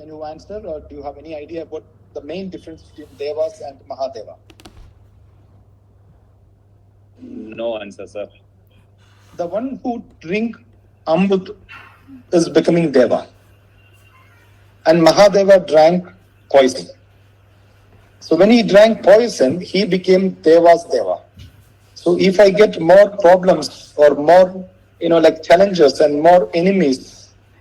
Can you answer, or do you have any idea about the main difference between Devas and Mahadeva? No answer, sir. The one who drink Amrut is becoming Deva, and Mahadeva drank poison. So when he drank poison, he became Deva's Deva. So if I get more problems or more, like challenges and more enemies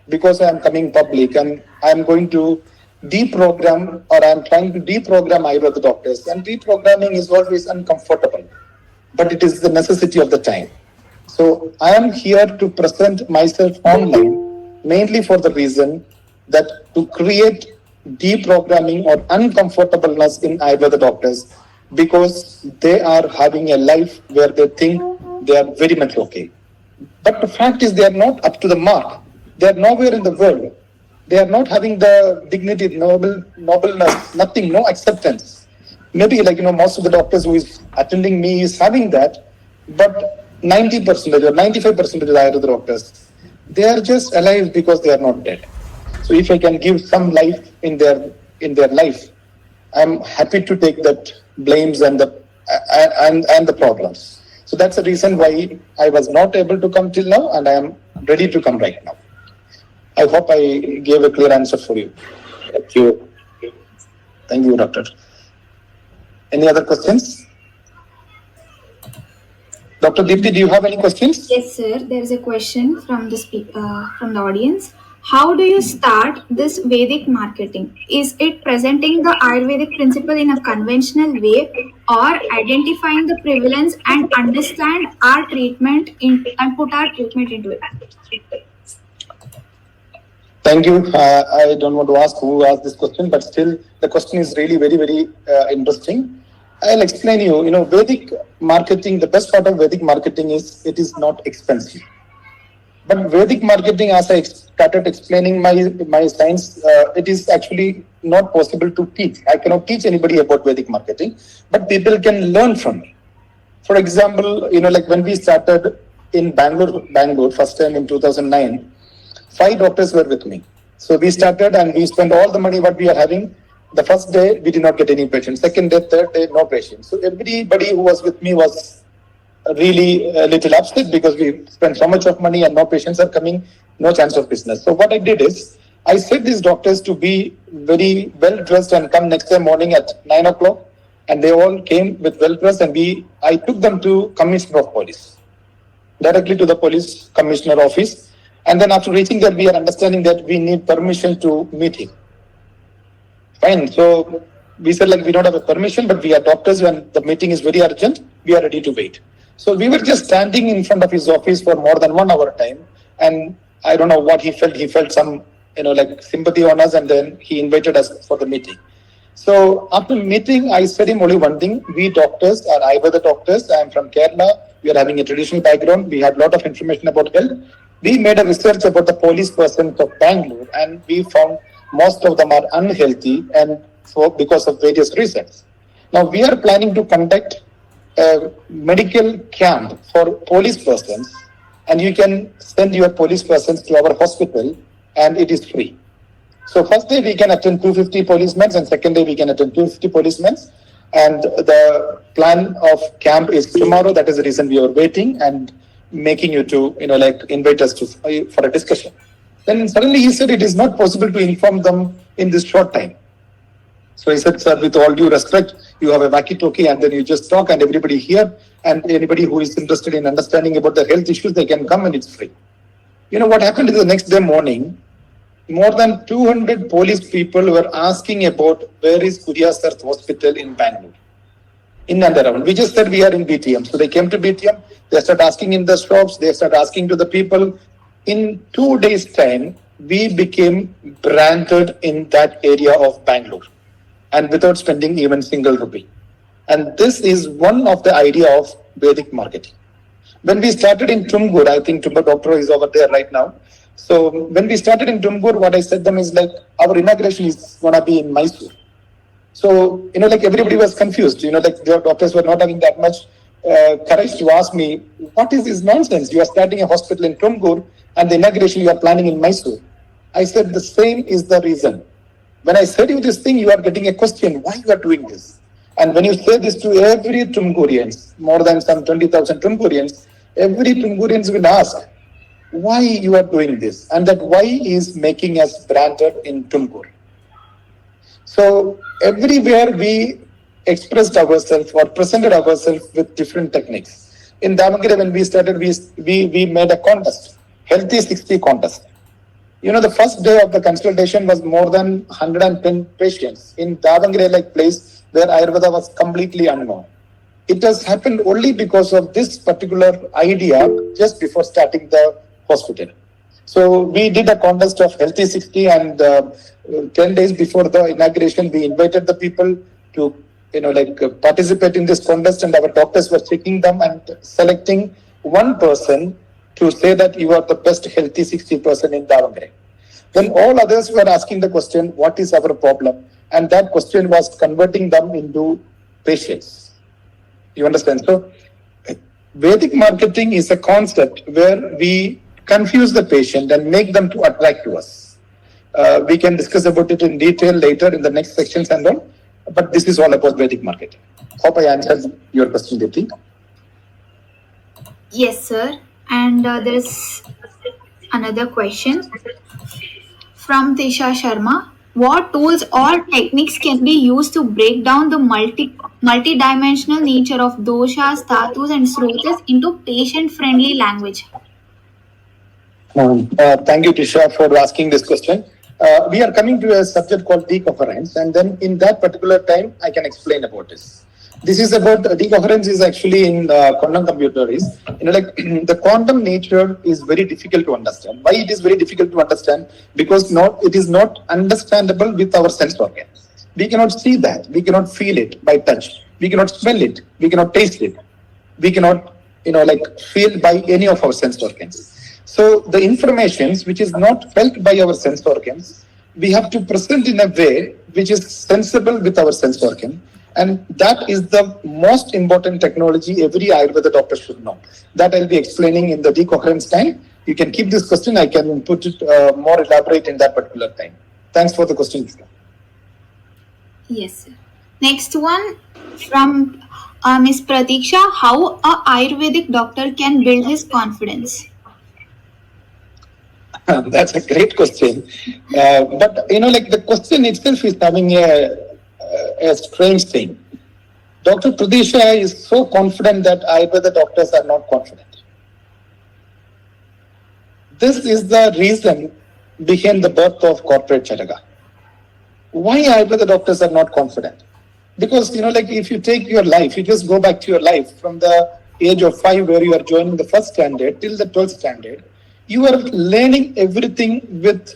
because I am coming public and I am going to deprogram, or I am trying to deprogram Ayurveda doctors, and deprogramming is always uncomfortable, but it is the necessity of the time. So I am here to present myself online mainly for the reason that to create deprogramming or uncomfortableness in Ayurveda doctors, because they are having a life where they think they are very much okay. But the fact is they are not up to the mark. They are nowhere in the world. They are not having the dignity, nobleness, nothing, no acceptance. Maybe most of the doctors who is attending me is having that, but 90% or 95% of the Ayurveda doctors, they are just alive because they are not dead. So if I can give some life in their life, I'm happy to take that blames and the problems. So that's the reason why I was not able to come till now, and I am ready to come right now. I hope I gave a clear answer for you. Thank you. Thank you, doctor. Any other questions? Dr. Deepti, do you have any questions? Yes, sir. There is a question from the audience. How do you start this Vedic marketing? Is it presenting the Ayurvedic principle in a conventional way, or identifying the prevalence and understand our treatment and put our treatment into it? Thank you. I don't want to ask who asked this question, but still the question is really very, very interesting. I'll explain you. Vedic marketing, the best part of Vedic marketing is it is not expensive. But Vedic marketing, as I started explaining my science, it is actually not possible to teach. I cannot teach anybody about Vedic marketing, but people can learn from me. For example, like when we started in Bangalore, first time in 2009, 5 doctors were with me. So we started and we spent all the money what we are having. The first day, we did not get any patients. Second day, third day, no patients. So everybody who was with me was really a little upset because we spent so much of money and no patients are coming, no chance of business. So what I did is, I said these doctors to be very well dressed and come next day morning at 9 o'clock. And they all came with well dressed, and I took them to Commissioner of Police, directly to the Police Commissioner office. And then after reaching there, we are understanding that we need permission to meet him. Fine. So we said we don't have a permission, but we are doctors and the meeting is very urgent. We are ready to wait. So we were just standing in front of his office for more than 1 hour time. And I don't know what he felt. He felt some, sympathy on us, and then he invited us for the meeting. So after meeting, I said him only one thing. We doctors are Ayurveda doctors. I am from Kerala. We are having a traditional background. We have a lot of information about health. We made a research about the police persons of Bangalore, and we found most of them are unhealthy, and because of various reasons. Now we are planning to conduct a medical camp for police persons, and you can send your police persons to our hospital, and it is free. So first day we can attend 250 policemen, and second day we can attend 250 policemen. And the plan of camp is tomorrow. That is the reason we are waiting and making you to, invite us for a discussion. Then suddenly he said it is not possible to inform them in this short time. So he said, sir, with all due respect, you have a walkie-talkie and then you just talk and everybody here, and anybody who is interested in understanding about the health issues, they can come and it's free. What happened is the next day morning, more than 200 police people were asking about where is Kurias Hospital in Bangalore, in and around. We just said we are in BTM. So they came to BTM, they started asking in the shops, they started asking to the people. In 2 days' time, we became branded in that area of Bangalore, and without spending even single rupee. And this is one of the idea of Vedic marketing. When we started in Tumkur, I think Tumkur doctor is over there right now. So when we started in Tumkur, what I said them is our inauguration is going to be in Mysore. So, everybody was confused. The doctors were not having that much courage to ask me, what is this nonsense? You are starting a hospital in Tumkur and the inauguration you are planning in Mysore. I said the same is the reason. When I said you this thing, you are getting a question, why you are doing this? And when you say this to every Tumkurians, more than some 20,000 Tumkurians, every Tumkurians will ask, why you are doing this? And that why is making us branded in Tumkur. So everywhere we expressed ourselves or presented ourselves with different techniques. In Davangere, when we started, we made a contest, Healthy 60 contest. The first day of the consultation was more than 110 patients in Davangere like place where Ayurveda was completely unknown. It has happened only because of this particular idea just before starting the hospital. So we did a contest of Healthy 60 and 10 days before the inauguration, we invited the people to participate in this contest, and our doctors were checking them and selecting one person to say that you are the best Healthy 60 person in Davangere. Then all others were asking the question, what is our problem? And that question was converting them into patients. You understand? So Vedic marketing is a concept where we confuse the patient and make them to attract to us. We can discuss about it in detail later in the next sections and all. But this is all about Vedic marketing. Hope I answered your question, Deepti. Yes, sir. And there is another question from Tisha Sharma. What tools or techniques can be used to break down the multi-dimensional nature of doshas, dhatus, and srotas into patient-friendly language? Thank you, Tisha, for asking this question. We are coming to a subject called decoherence, and then in that particular time, I can explain about this. This is about decoherence is actually in quantum computer is the quantum nature is very difficult to understand. Why it is very difficult to understand? Because it is not understandable with our sense organs. We cannot see that. We cannot feel it by touch. We cannot smell it. We cannot taste it. We cannot feel by any of our sense organs. So the informations which is not felt by our sense organs, we have to present in a way which is sensible with our sense organ. And that is the most important technology every Ayurveda doctor should know. That I'll be explaining in the decoherence time. You can keep this question. I can put it more elaborate in that particular time. Thanks for the question. Yes, sir. Next one from Ms. Pratiksha. How a Ayurvedic doctor can build his confidence? That's a great question. But the question itself is having a strange thing. Dr. Pradesha is so confident that Ayurveda doctors are not confident. This is the reason behind the birth of corporate Charaga. Why Ayurveda doctors are not confident? Because, if you take your life, you just go back to your life from the age of 5 where you are joining the first standard till the 12th standard, you are learning everything with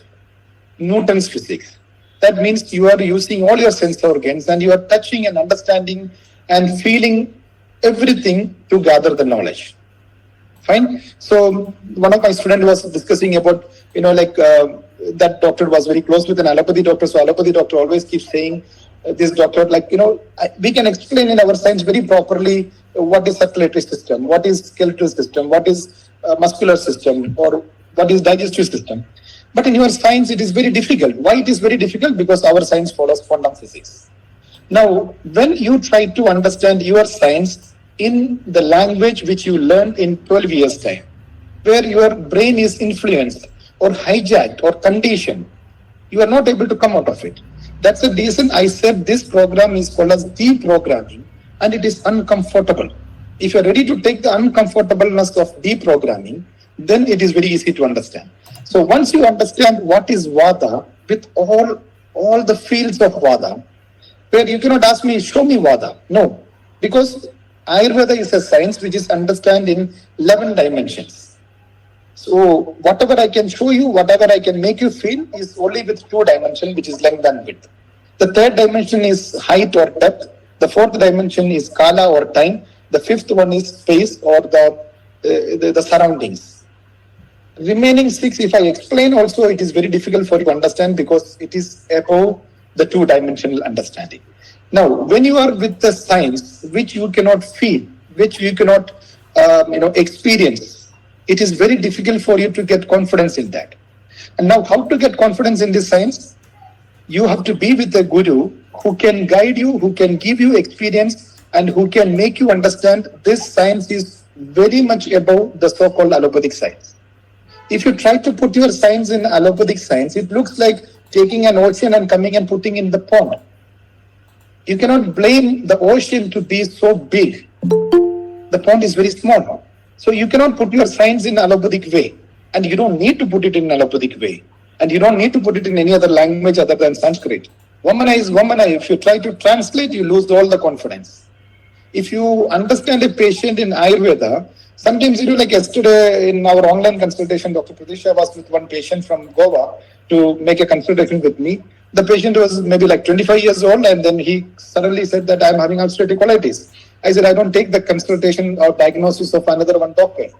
Newton's physics. That means you are using all your sense organs and you are touching and understanding and feeling everything to gather the knowledge. Fine. So one of my students was discussing about, that doctor was very close with an allopathy doctor. So allopathy doctor always keeps saying, this doctor, we can explain in our science very properly what is circulatory system, what is skeletal system, what is muscular system, or what is digestive system. But in your science, it is very difficult. Why it is very difficult? Because our science follows quantum physics. Now, when you try to understand your science in the language which you learned in 12 years' time, where your brain is influenced or hijacked or conditioned, you are not able to come out of it. That's the reason I said this program is called as deprogramming, and it is uncomfortable. If you are ready to take the uncomfortableness of deprogramming, then it is very easy to understand. So once you understand what is Vada with all the fields of Vada, where you cannot ask me, show me Vada. No, because Ayurveda is a science which is understood in 11 dimensions. So whatever I can show you, whatever I can make you feel is only with 2 dimensions, which is length and width. The 3rd dimension is height or depth. The 4th dimension is Kala or time. The 5th one is space or the surroundings. Remaining 6, if I explain also, it is very difficult for you to understand because it is above the 2-dimensional understanding. Now, when you are with the science, which you cannot feel, which you cannot, experience, it is very difficult for you to get confidence in that. And now, how to get confidence in this science? You have to be with a guru who can guide you, who can give you experience, and who can make you understand this science is very much above the so-called allopathic science. If you try to put your science in allopathic science, it looks like taking an ocean and coming and putting in the pond. You cannot blame the ocean to be so big. The pond is very small. So you cannot put your science in allopathic way. And you don't need to put it in allopathic way. And you don't need to put it in any other language other than Sanskrit. Vamana is Vamana. If you try to translate, you lose all the confidence. If you understand a patient in Ayurveda, sometimes like yesterday in our online consultation, Dr. Pradesha was with one patient from Goa to make a consultation with me. The patient was maybe like 25 years old, and then he suddenly said that I'm having ulcerative colitis. I said, I don't take the consultation or diagnosis of another one doctor.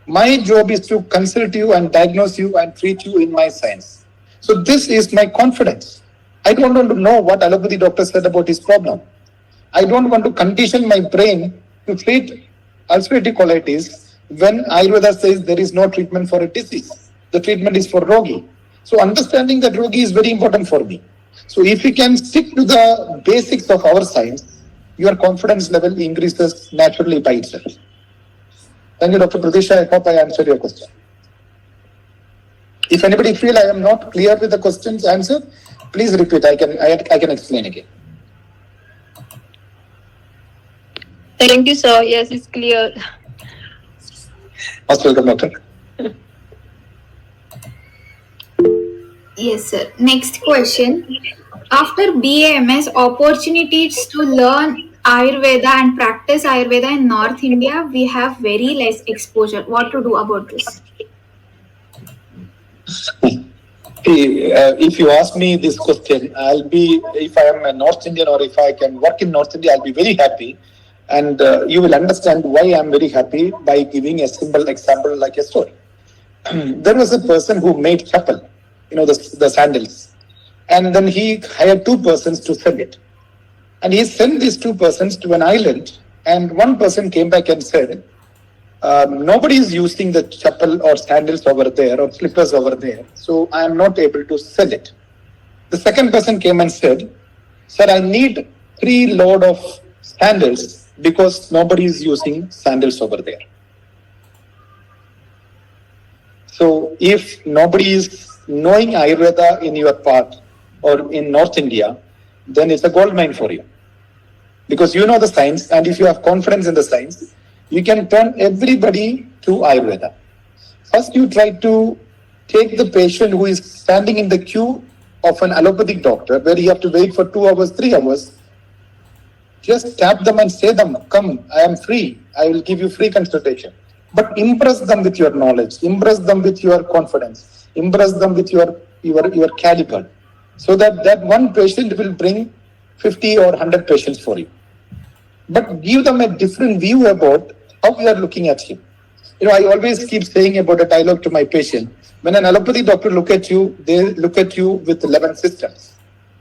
My job is to consult you and diagnose you and treat you in my science. So this is my confidence. I don't want to know what allopathy doctor said about his problem. I don't want to condition my brain to treat ulcerative colitis when Ayurveda says there is no treatment for a disease. The treatment is for Rogi. So understanding that Rogi is very important for me. So if you can stick to the basics of our science, your confidence level increases naturally by itself. Thank you, Dr. Pradesha. I hope I answered your question. If anybody feel I am not clear with the questions answered, please repeat. I can explain again. Thank you, sir. Yes, it's clear. Most welcome, doctor. Yes, sir. Next question. After BAMS, opportunities to learn Ayurveda and practice Ayurveda in North India, we have very less exposure. What to do about this? If you ask me this question, if I am a North Indian or if I can work in North India, I'll be very happy. And you will understand why I'm very happy by giving a simple example like a story. There was a person who made chapel, the sandals. And then he hired two persons to sell it. And he sent these two persons to an island. And one person came back and said, nobody is using the chapel or sandals over there or slippers over there. So I am not able to sell it. The second person came and said, sir, I need 3 load of sandals because nobody is using sandals over there. So if nobody is knowing Ayurveda in your part or in North India, then it's a gold mine for you. Because you know the science, and if you have confidence in the science, you can turn everybody to Ayurveda. First, you try to take the patient who is standing in the queue of an allopathic doctor, where you have to wait for 2 hours, 3 hours. Just tap them and say them, come, I am free. I will give you free consultation. But impress them with your knowledge, impress them with your confidence, impress them with your caliber, so that one patient will bring 50 or 100 patients for you. But give them a different view about how we are looking at him. I always keep saying about a dialogue to my patient. When an allopathy doctor look at you, they look at you with 11 systems.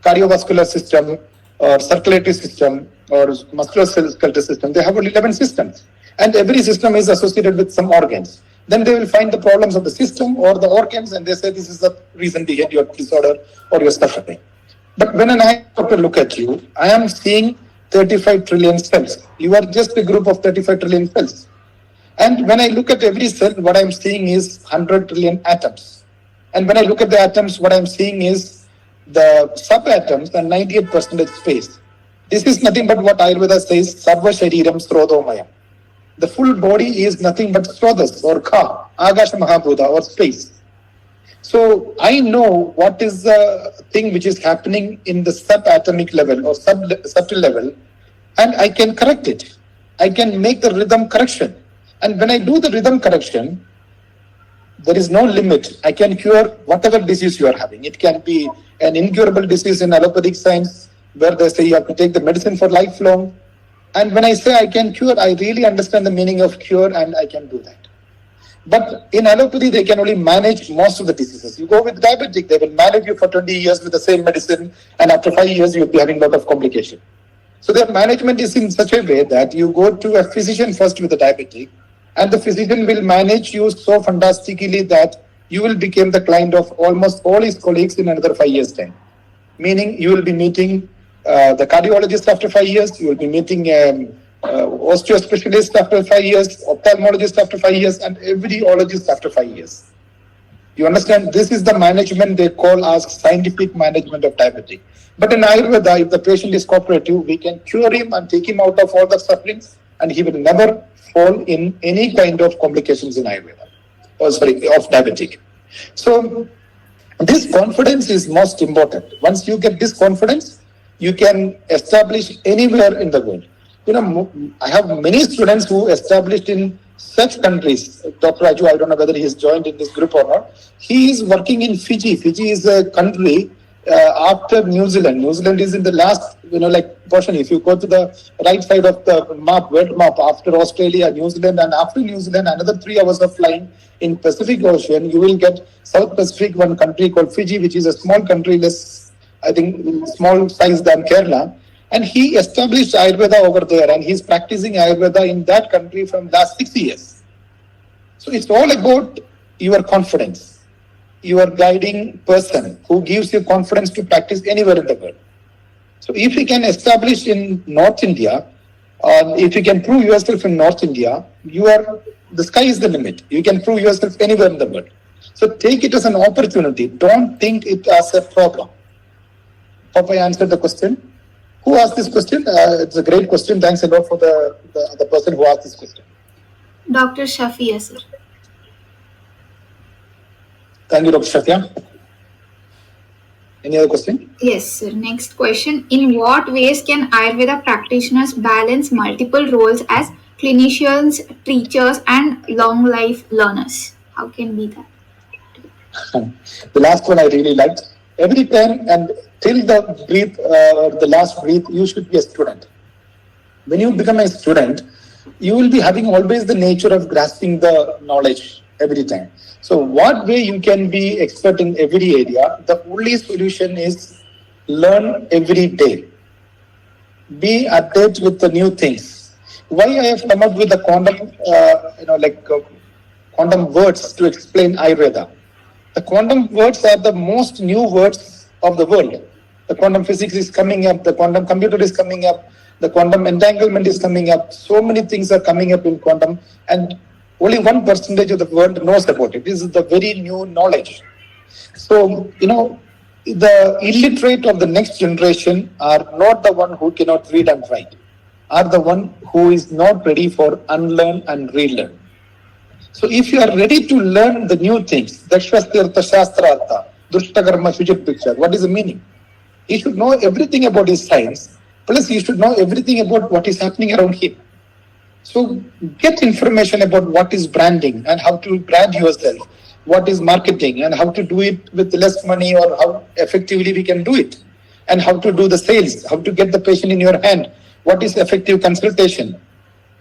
Cardiovascular system, or circulatory system, or musculoskeletal system. They have only 11 systems. And every system is associated with some organs. Then they will find the problems of the system or the organs, and they say this is the reason behind your disorder or your suffering. But when an eye doctor look at you, I am seeing 35 trillion cells. You are just a group of 35 trillion cells. And when I look at every cell, what I'm seeing is 100 trillion atoms. And when I look at the atoms, what I'm seeing is the subatoms and 98% space. This is nothing but what Ayurveda says, Sarva Shariram Srodhomayam. The full body is nothing but Srodas or Ka, Agasha Mahabhuta or space. So I know what is the thing which is happening in the subatomic level or subtle level, and I can correct it. I can make the rhythm correction. And when I do the rhythm correction, there is no limit. I can cure whatever disease you are having. It can be an incurable disease in allopathic science, where they say you have to take the medicine for lifelong. And when I say I can cure, I really understand the meaning of cure, and I can do that. But in allopathy, they can only manage most of the diseases. You go with diabetic, they will manage you for 20 years with the same medicine, and after 5 years, you'll be having a lot of complication. So their management is in such a way that you go to a physician first with the diabetic, and the physician will manage you so fantastically that you will become the client of almost all his colleagues in another 5 years' time. meaning you will be meeting the cardiologist after 5 years, you will be meeting osteo specialist after 5 years, ophthalmologist after 5 years, and every ologist after 5 years. You understand? This is the management they call as scientific management of diabetes. But in Ayurveda, if the patient is cooperative, we can cure him and take him out of all the sufferings, and he will never fall in any kind of complications in Ayurveda. Of diabetic. So this confidence is most important. Once you get this confidence, you can establish anywhere in the world. I have many students who established in such countries. Dr. Raju, I don't know whether he is joined in this group or not. He is working in Fiji. Fiji is a country after New Zealand. New Zealand is in the last, portion. If you go to the right side of the map, world map, after Australia, New Zealand, and after New Zealand, another 3 hours of flying in Pacific Ocean, you will get South Pacific, one country called Fiji, which is a small country, less, I think, small size than Kerala. And he established Ayurveda over there, and he's practicing Ayurveda in that country from last 6 years. So it's all about your confidence, your guiding person who gives you confidence to practice anywhere in the world. So if you can establish in North India, if you can prove yourself in North India, the sky is the limit. You can prove yourself anywhere in the world. So take it as an opportunity. Don't think it as a problem. Hope I answered the question. Who asked this question? It's a great question. Thanks a lot for the person who asked this question. Dr. Shafia, sir. Thank you, Dr. Shafia. Any other question? Yes, sir. Next question. In what ways can Ayurveda practitioners balance multiple roles as clinicians, teachers, and long life learners? How can be that? The last one I really liked. Every time and till the breath, the last breath, you should be a student. When you become a student, you will be having always the nature of grasping the knowledge every time. So what way you can be expert in every area? The only solution is learn every day. Be at date with the new things. Why I have come up with the quantum words to explain Ayurveda. The quantum words are the most new words of the world. The quantum physics is coming up, the quantum computer is coming up, the quantum entanglement is coming up. So many things are coming up in quantum, and only 1% of the world knows about it. This is the very new knowledge. So, the illiterate of the next generation are not the one who cannot read and write, are the one who is not ready for unlearn and relearn. So if you are ready to learn the new things, Dakshastirtha Shastrartha, Dushtakarma Shujit picture, what is the meaning? He should know everything about his science, plus he should know everything about what is happening around him. So get information about what is branding and how to brand yourself, what is marketing and how to do it with less money or how effectively we can do it, and how to do the sales, how to get the patient in your hand, what is effective consultation,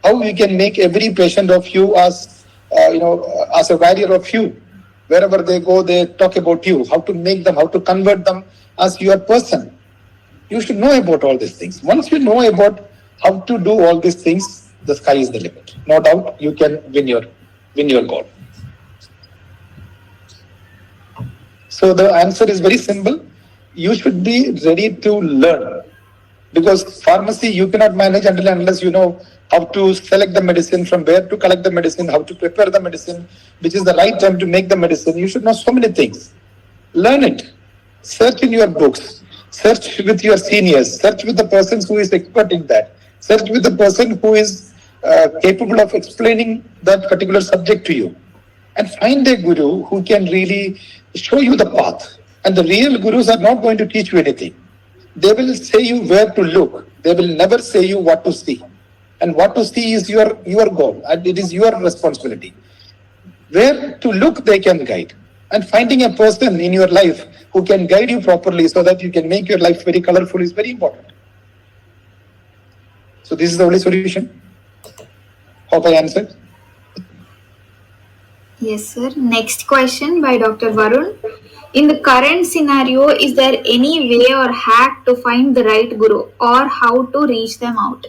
how we can make every patient of you as a warrior of you. Wherever they go, they talk about you, how to make them, how to convert them as your person. You should know about all these things. Once you know about how to do all these things, the sky is the limit. No doubt you can win your goal. So the answer is very simple. You should be ready to learn. Because pharmacy you cannot manage unless you know how to select the medicine, from where to collect the medicine, how to prepare the medicine, which is the right time to make the medicine. You should know so many things. Learn it. Search in your books. Search with your seniors. Search with the persons who is expert in that. Search with the person who is capable of explaining that particular subject to you. And find a guru who can really show you the path. And the real gurus are not going to teach you anything. They will say you where to look. They will never say you what to see. And what to see is your goal, and it is your responsibility. Where to look, they can guide. And finding a person in your life who can guide you properly so that you can make your life very colorful is very important. So this is the only solution. Hope I answered. Yes, sir. Next question by Dr. Varun. In the current scenario, is there any way or hack to find the right guru or how to reach them out?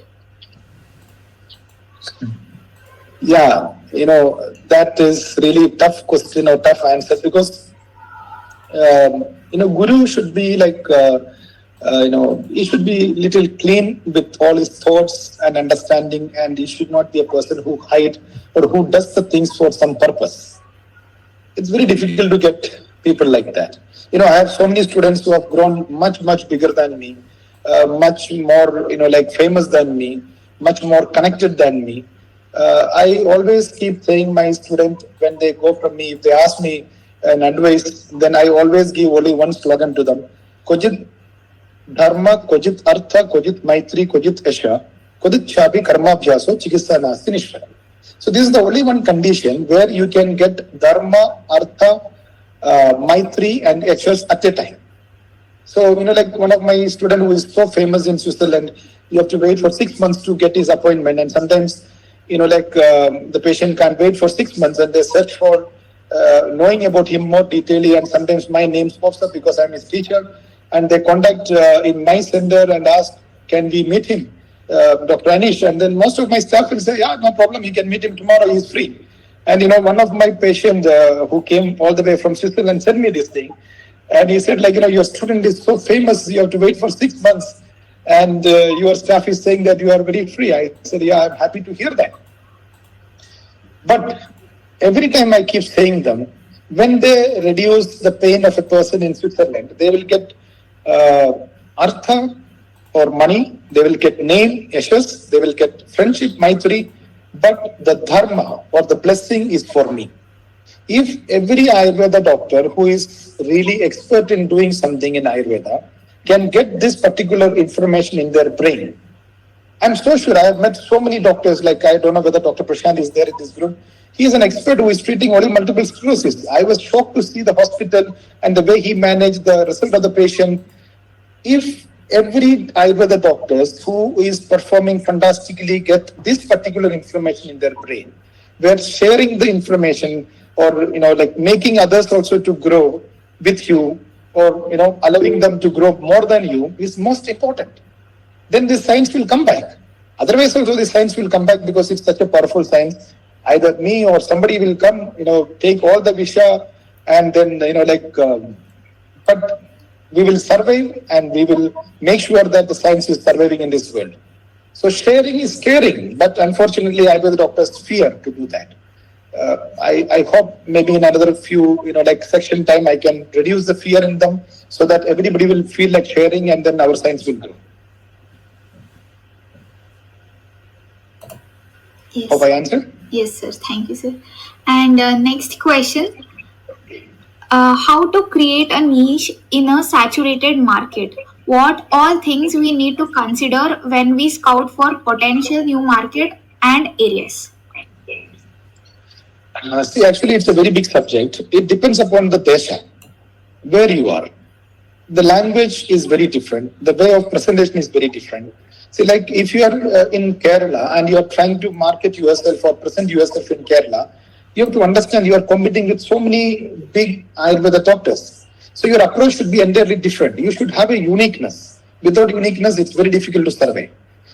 Yeah, that is really tough question or tough answer because, guru should be like He should be little clean with all his thoughts and understanding, and he should not be a person who hide or who does the things for some purpose. It's very difficult to get people like that. I have so many students who have grown much, much bigger than me, much more, like famous than me, much more connected than me. I always keep saying my student when they go from me, if they ask me an advice, then I always give only one slogan to them. Kojit dharma, kojit artha, kojit maitri, kojit esha, kojit chapi karmabhyaso, chikitsa nasti nishvara. So this is the only one condition where you can get dharma, artha, maitri, and yashas at a time. So, like one of my student who is so famous in Switzerland, you have to wait for 6 months to get his appointment. And sometimes, the patient can't wait for 6 months and they search for knowing about him more detailedly. And sometimes my name pops up because I'm his teacher. And they contact in my center and ask, can we meet him, Dr. Anish? And then most of my staff will say, yeah, no problem. You can meet him tomorrow. He's free. And, one of my patients who came all the way from Switzerland sent me this thing. And he said, your student is so famous, you have to wait for 6 months. And your staff is saying that you are very free. I said, yeah, I'm happy to hear that. But every time I keep saying them, when they reduce the pain of a person in Switzerland, they will get artha or money, they will get name, yashas, they will get friendship, maitri, but the dharma or the blessing is for me. If every Ayurveda doctor who is really expert in doing something in Ayurveda can get this particular information in their brain, I'm so sure. I have met so many doctors, like I don't know whether Dr. Prashant is there in this group. He is an expert who is treating only multiple sclerosis. I was shocked to see the hospital and the way he managed the result of the patient. If every Ayurveda doctors who is performing fantastically get this particular information in their brain, where sharing the information or, like making others also to grow with you or, allowing them to grow more than you is most important. Then this science will come back. Otherwise also this science will come back because it's such a powerful science. Either me or somebody will come, take all the visha and then, but we will survive and we will make sure that the science is surviving in this world. So sharing is caring, but unfortunately Ayurveda doctors fear to do that. I hope maybe in another few, section time, I can reduce the fear in them so that everybody will feel like sharing and then our science will grow. Yes. Hope I answered? Yes, sir. Thank you, sir. And next question. How to create a niche in a saturated market? What all things we need to consider when we scout for potential new market and areas? See, actually, it's a very big subject. It depends upon the desha, where you are. The language is very different. The way of presentation is very different. See, like if you are in Kerala and you are trying to market yourself or present yourself in Kerala, you have to understand you are competing with so many big Ayurveda doctors. So your approach should be entirely different. You should have a uniqueness. Without uniqueness, it's very difficult to survey.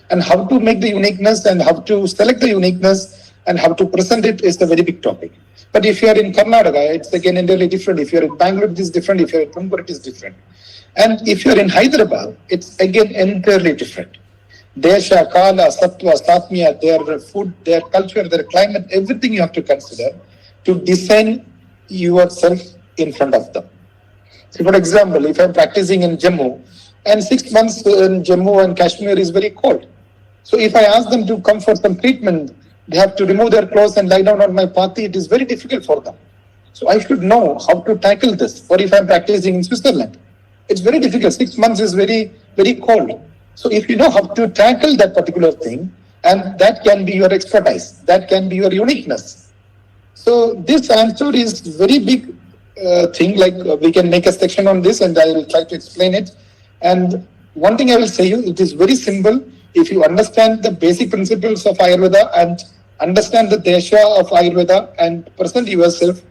And how to make the uniqueness and how to select the uniqueness and how to present it is a very big topic. But if you are in Karnataka, it's again entirely different. If you are in Bangalore, it is different. If you are in Tumkur, it is different. And if you are in Hyderabad, it's again entirely different. Desha, Kala, Sattva, Satmya, their food, their culture, their climate, everything you have to consider to design yourself in front of them. So for example, if I'm practicing in Jammu and 6 months in Jammu and Kashmir is very cold. So if I ask them to come for some treatment, they have to remove their clothes and lie down on my pati. It is very difficult for them. So I should know how to tackle this. Or if I'm practicing in Switzerland, it's very difficult. 6 months is very, very cold. So if you know how to tackle that particular thing, and that can be your expertise, that can be your uniqueness. So this answer is very big thing. Like we can make a section on this, and I will try to explain it. And one thing I will say you, it is very simple. If you understand the basic principles of Ayurveda and understand the desha of Ayurveda and present yourself,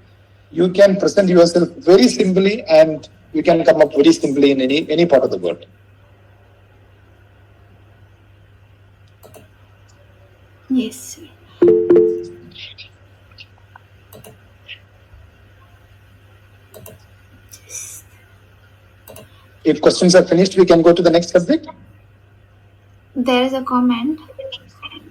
you can present yourself very simply, and you can come up very simply in any part of the world. Yes. If questions are finished, we can go to the next subject. There is a comment.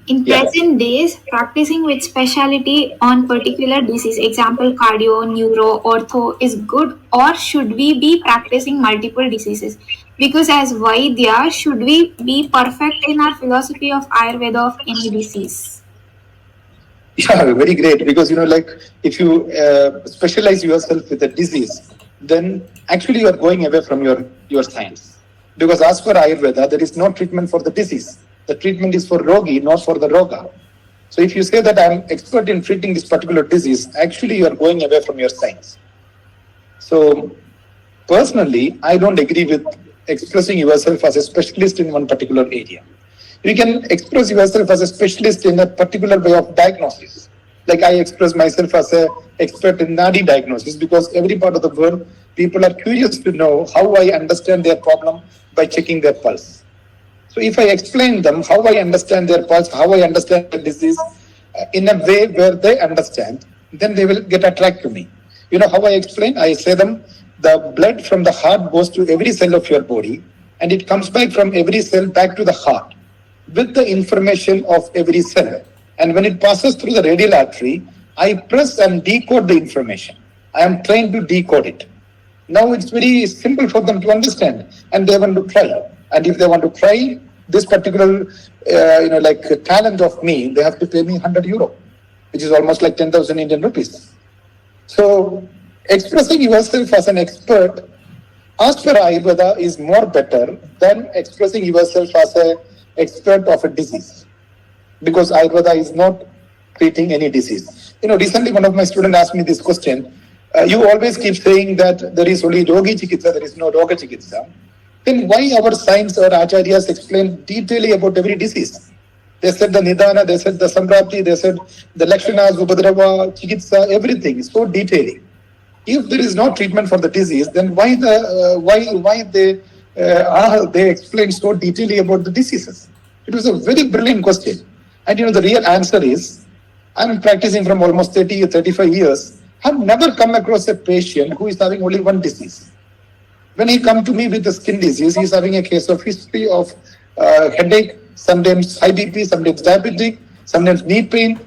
In Yeah. present days, practicing with specialty on particular disease, example cardio, neuro, ortho, is good, or should we be practicing multiple diseases? Because as Vaidya, should we be perfect in our philosophy of Ayurveda of any disease? Yeah, very great. Because like if you specialize yourself with a disease, then actually you are going away from your science. Because as per Ayurveda, there is no treatment for the disease. The treatment is for rogi, not for the roga. So if you say that I'm expert in treating this particular disease, actually you are going away from your science. So personally, I don't agree with expressing yourself as a specialist in one particular area. You can express yourself as a specialist in a particular way of diagnosis. Like I express myself as an expert in Nadi diagnosis because every part of the world, people are curious to know how I understand their problem by checking their pulse. So if I explain them how I understand their pulse, how I understand the disease in a way where they understand, then they will get attracted to me. You know how I explain? I say them, the blood from the heart goes to every cell of your body and it comes back from every cell back to the heart with the information of every cell. And when it passes through the radial artery, I press and decode the information. I am trained to decode it. Now it's very simple for them to understand and they want to try. And if they want to try this particular, like talent of me, they have to pay me 100 euro, which is almost like 10,000 Indian rupees. So expressing yourself as an expert as per Ayurveda is more better than expressing yourself as an expert of a disease. Because Ayurveda is not treating any disease. Recently one of my students asked me this question. You always keep saying that there is only Rogi Chikitsa, there is no Roga Chikitsa. Then why our science or acharyas explain detailing about every disease? They said the Nidana, they said the Samprapti, they said the Lakshanas, Upadrava, Chikitsa, everything, so detailing. If there is no treatment for the disease, then why they explain so detailing about the diseases? It was a very brilliant question. And the real answer is, I'm practicing from almost 30 or 35 years. I've never come across a patient who is having only one disease. When he comes to me with a skin disease, he's having a case of history of headache, sometimes high BP, sometimes diabetic, sometimes knee pain.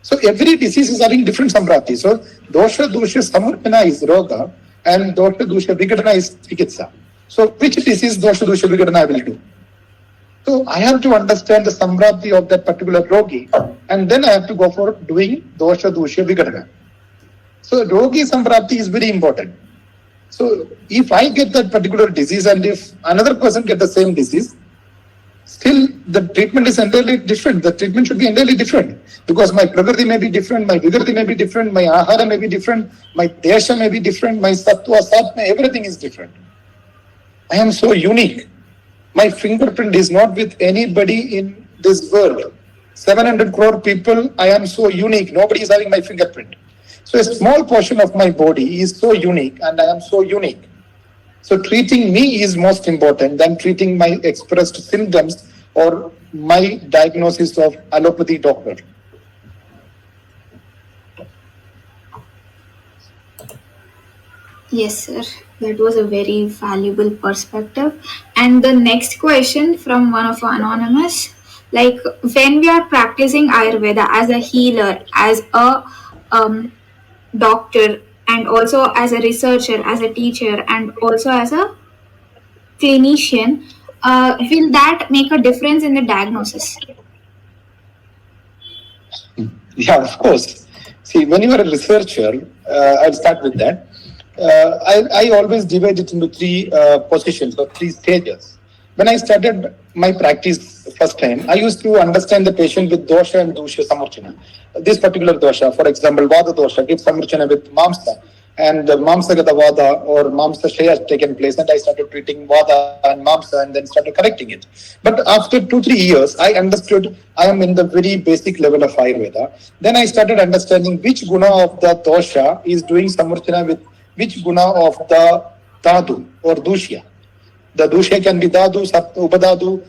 So every disease is having different samprati. So dosha samarpana is roga and dosha vigadana is chikitsa. So which disease dosha vigadana I will do? So I have to understand the samprati of that particular rogi and then I have to go for doing dosha vigadana. So rogi samprati is very important. So if I get that particular disease and if another person get the same disease, still the treatment is entirely different. The treatment should be entirely different because my prakriti may be different, my vigrati may be different, my ahara may be different, my desha may be different, my sattva, satma, everything is different. I am so unique. My fingerprint is not with anybody in this world. 700 crore people, I am so unique. Nobody is having my fingerprint. So a small portion of my body is so unique and I am so unique. So treating me is most important than treating my expressed symptoms or my diagnosis of allopathy doctor. Yes, sir. That was a very valuable perspective. And the next question from one of our anonymous, like when we are practicing Ayurveda as a healer, as a doctor, and also as a researcher, as a teacher, and also as a clinician, will that make a difference in the diagnosis? Yeah, of course. See, when you are a researcher, I'll start with that. I always divide it into three positions or three stages. When I started my practice first time, I used to understand the patient with dosha and dosha samurchana. This particular dosha, for example, vada dosha, give samurchana with mamsa. And mamsa gata vada or mamsa shaya has taken place, and I started treating vada and mamsa and then started correcting it. But after 2-3 years, I understood I am in the very basic level of Ayurveda. Then I started understanding which guna of the dosha is doing samurchana with which guna of the dhatu or dushya. The dusha can be dhatu, upadhatu,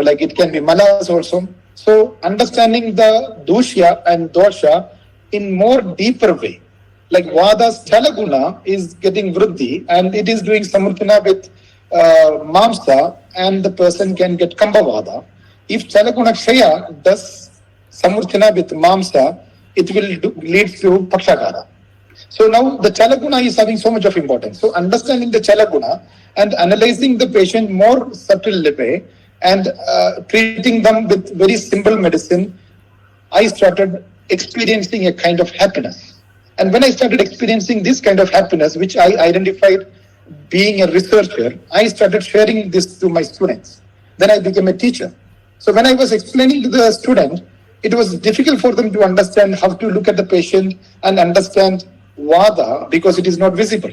like it can be malas also. So understanding the dusha and dosha in more deeper way Like Vada's Chalaguna is getting Vriddhi and it is doing Samurthana with Mamsa, and the person can get Kambavada. If Chalaguna Kshaya does Samurthana with Mamsa, it will lead to Pakshagara. So now the Chalaguna is having so much of importance. So understanding the Chalaguna and analyzing the patient more subtle way and treating them with very simple medicine, I started experiencing a kind of happiness. And when I started experiencing this kind of happiness, which I identified being a researcher, I started sharing this to my students. Then I became a teacher. So when I was explaining to the student, it was difficult for them to understand how to look at the patient and understand Vada because it is not visible.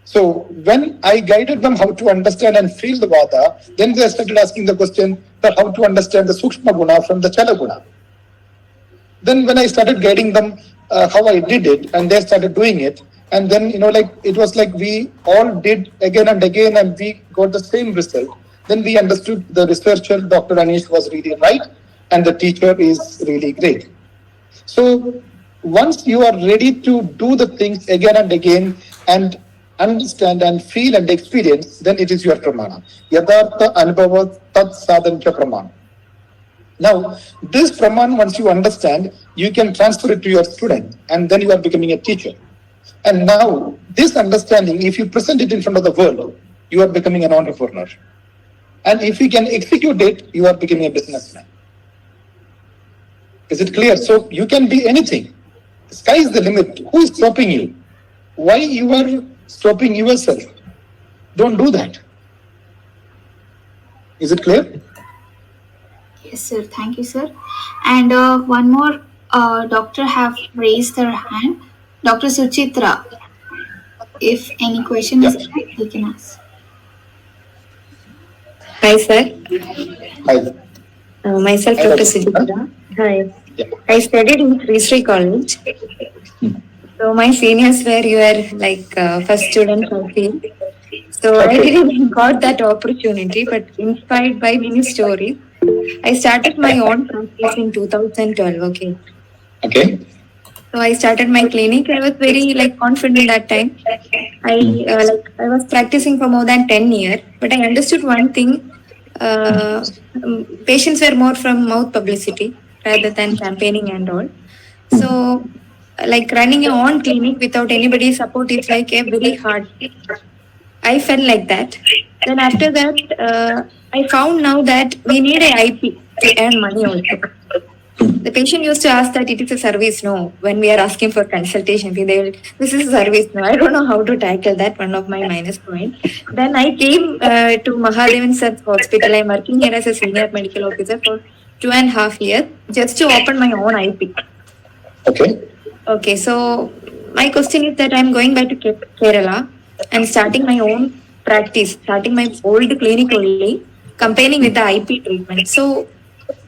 So when I guided them how to understand and feel the Vada, then they started asking the question that how to understand the Sukshma Guna from the Chala Guna. Then when I started guiding them how I did it, and they started doing it, and then like it was like we all did again and again, and we got the same result. Then we understood the researcher, Dr. Anish, was really right, and the teacher is really great. So once you are ready to do the things again and again and understand and feel and experience, then it is your pramana. Yadhartha anubhava tat sadhancha pramana. Now, this Praman, once you understand, you can transfer it to your student, and then you are becoming a teacher. And now, this understanding, if you present it in front of the world, you are becoming an entrepreneur. And if you can execute it, you are becoming a businessman. Is it clear? So you can be anything. Sky is the limit. Who is stopping you? Why you are stopping yourself? Don't do that. Is it clear? Yes, sir. Thank you, sir. And one more doctor have raised their hand. Dr. Suchitra, if any question is there, you can ask. Hi, sir. Hi. Myself, Dr. Suchitra. Hi. Yeah. I studied in Sri College. So my seniors were your first students, I feel. So I didn't got that opportunity, but inspired by many stories, I started my own practice in 2012. Okay. So I started my clinic. I was very confident that time. I was practicing for more than 10 years, but I understood one thing. Patients were more from mouth publicity rather than campaigning and all. So running your own clinic without anybody's support is like a very hard. I felt like that. Then after that, I found now that we need a IP to earn money also. The patient used to ask that it is a service. No, when we are asking for consultation fee, they will, this is a service. No, I don't know how to tackle that. One of my minus point. Then I came to Mahadevan Sir's hospital. I'm working here as a senior medical officer for 2.5 years just to open my own IP. Okay. Okay, so my question is that I'm going back to Kerala and starting my own practice, starting my old clinic only, comparing with the IP treatment. So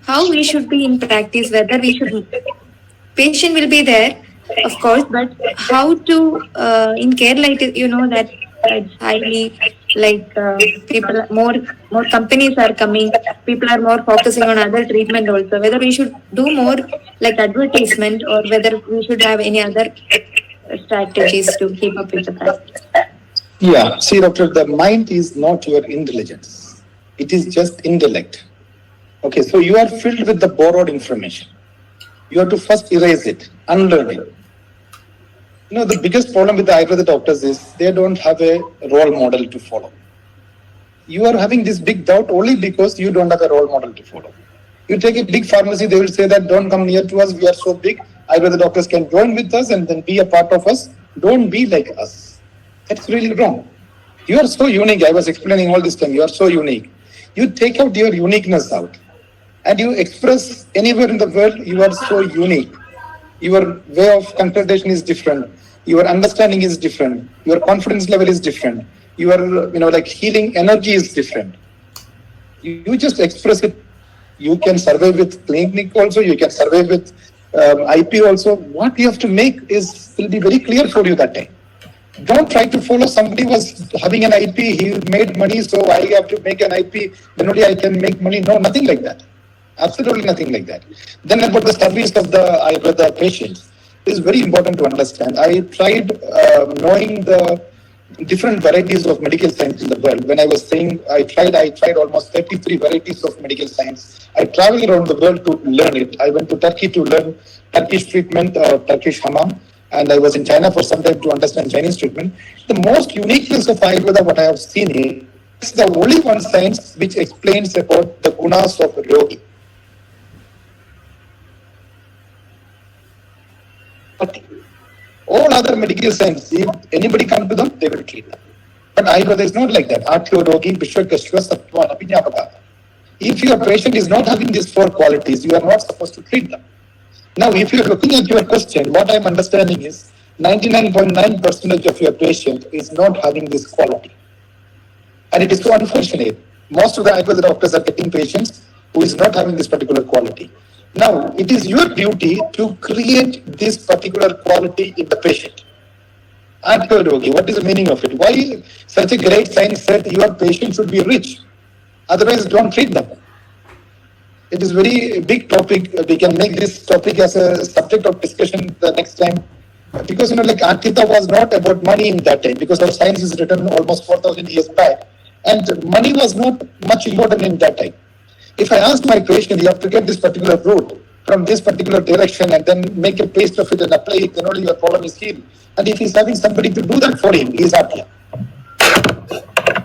how we should be in practice, whether we should, patient will be there, of course, but how to, in Kerala, it is, that it's highly people, more companies are coming, people are more focusing on other treatment also, whether we should do more advertisement or whether we should have any other strategies to keep up with the practice. Yeah, see, doctor, the mind is not your intelligence. It is just intellect. Okay, so you are filled with the borrowed information. You have to first erase it, unlearn it. The biggest problem with the Ayurveda doctors is they don't have a role model to follow. You are having this big doubt only because you don't have a role model to follow. You take a big pharmacy, they will say that don't come near to us, we are so big. Ayurveda doctors can join with us and then be a part of us. Don't be like us. That's really wrong. You are so unique. I was explaining all this time. You are so unique. You take out your uniqueness out and you express anywhere in the world. You are so unique. Your way of consultation is different. Your understanding is different. Your confidence level is different. Your healing energy is different. You just express it. You can survive with clinic also. You can survive with IP also. What you have to make will be very clear for you that time. Don't try to follow somebody was having an IP, he made money, so I have to make an IP, then only I can make money. No, nothing like that. Absolutely nothing like that. Then about the service of the Ayurveda patients. It is very important to understand. I tried knowing the different varieties of medical science in the world. When I was saying I tried almost 33 varieties of medical science. I traveled around the world to learn it. I went to Turkey to learn Turkish treatment, Turkish hammam, and I was in China for some time to understand Chinese treatment. The most uniqueness of Ayurveda, what I have seen is, it's the only one science which explains about the gunas of yogi. But all other medical science, if anybody come to them, they will treat them. But Ayurveda is not like that. Atyo rogi, Vishwa Kashwa, Sattva, Abhinyapaka. If your patient is not having these four qualities, you are not supposed to treat them. Now, if you are looking at your question, what I am understanding is 99.9% of your patient is not having this quality. And it is so unfortunate. Most of the Ayurveda doctors are getting patients who is not having this particular quality. Now, it is your duty to create this particular quality in the patient. Archaeology, what is the meaning of it? Why such a great science said your patient should be rich? Otherwise, don't treat them. It is very big topic. We can make this topic as a subject of discussion the next time. Because, like Arkita was not about money in that time, because our science is written almost 4,000 years back. And money was not much important in that time. If I ask my patient, you have to get this particular route from this particular direction and then make a paste of it and apply it, then only your problem is healed. And if he's having somebody to do that for him, he's happy.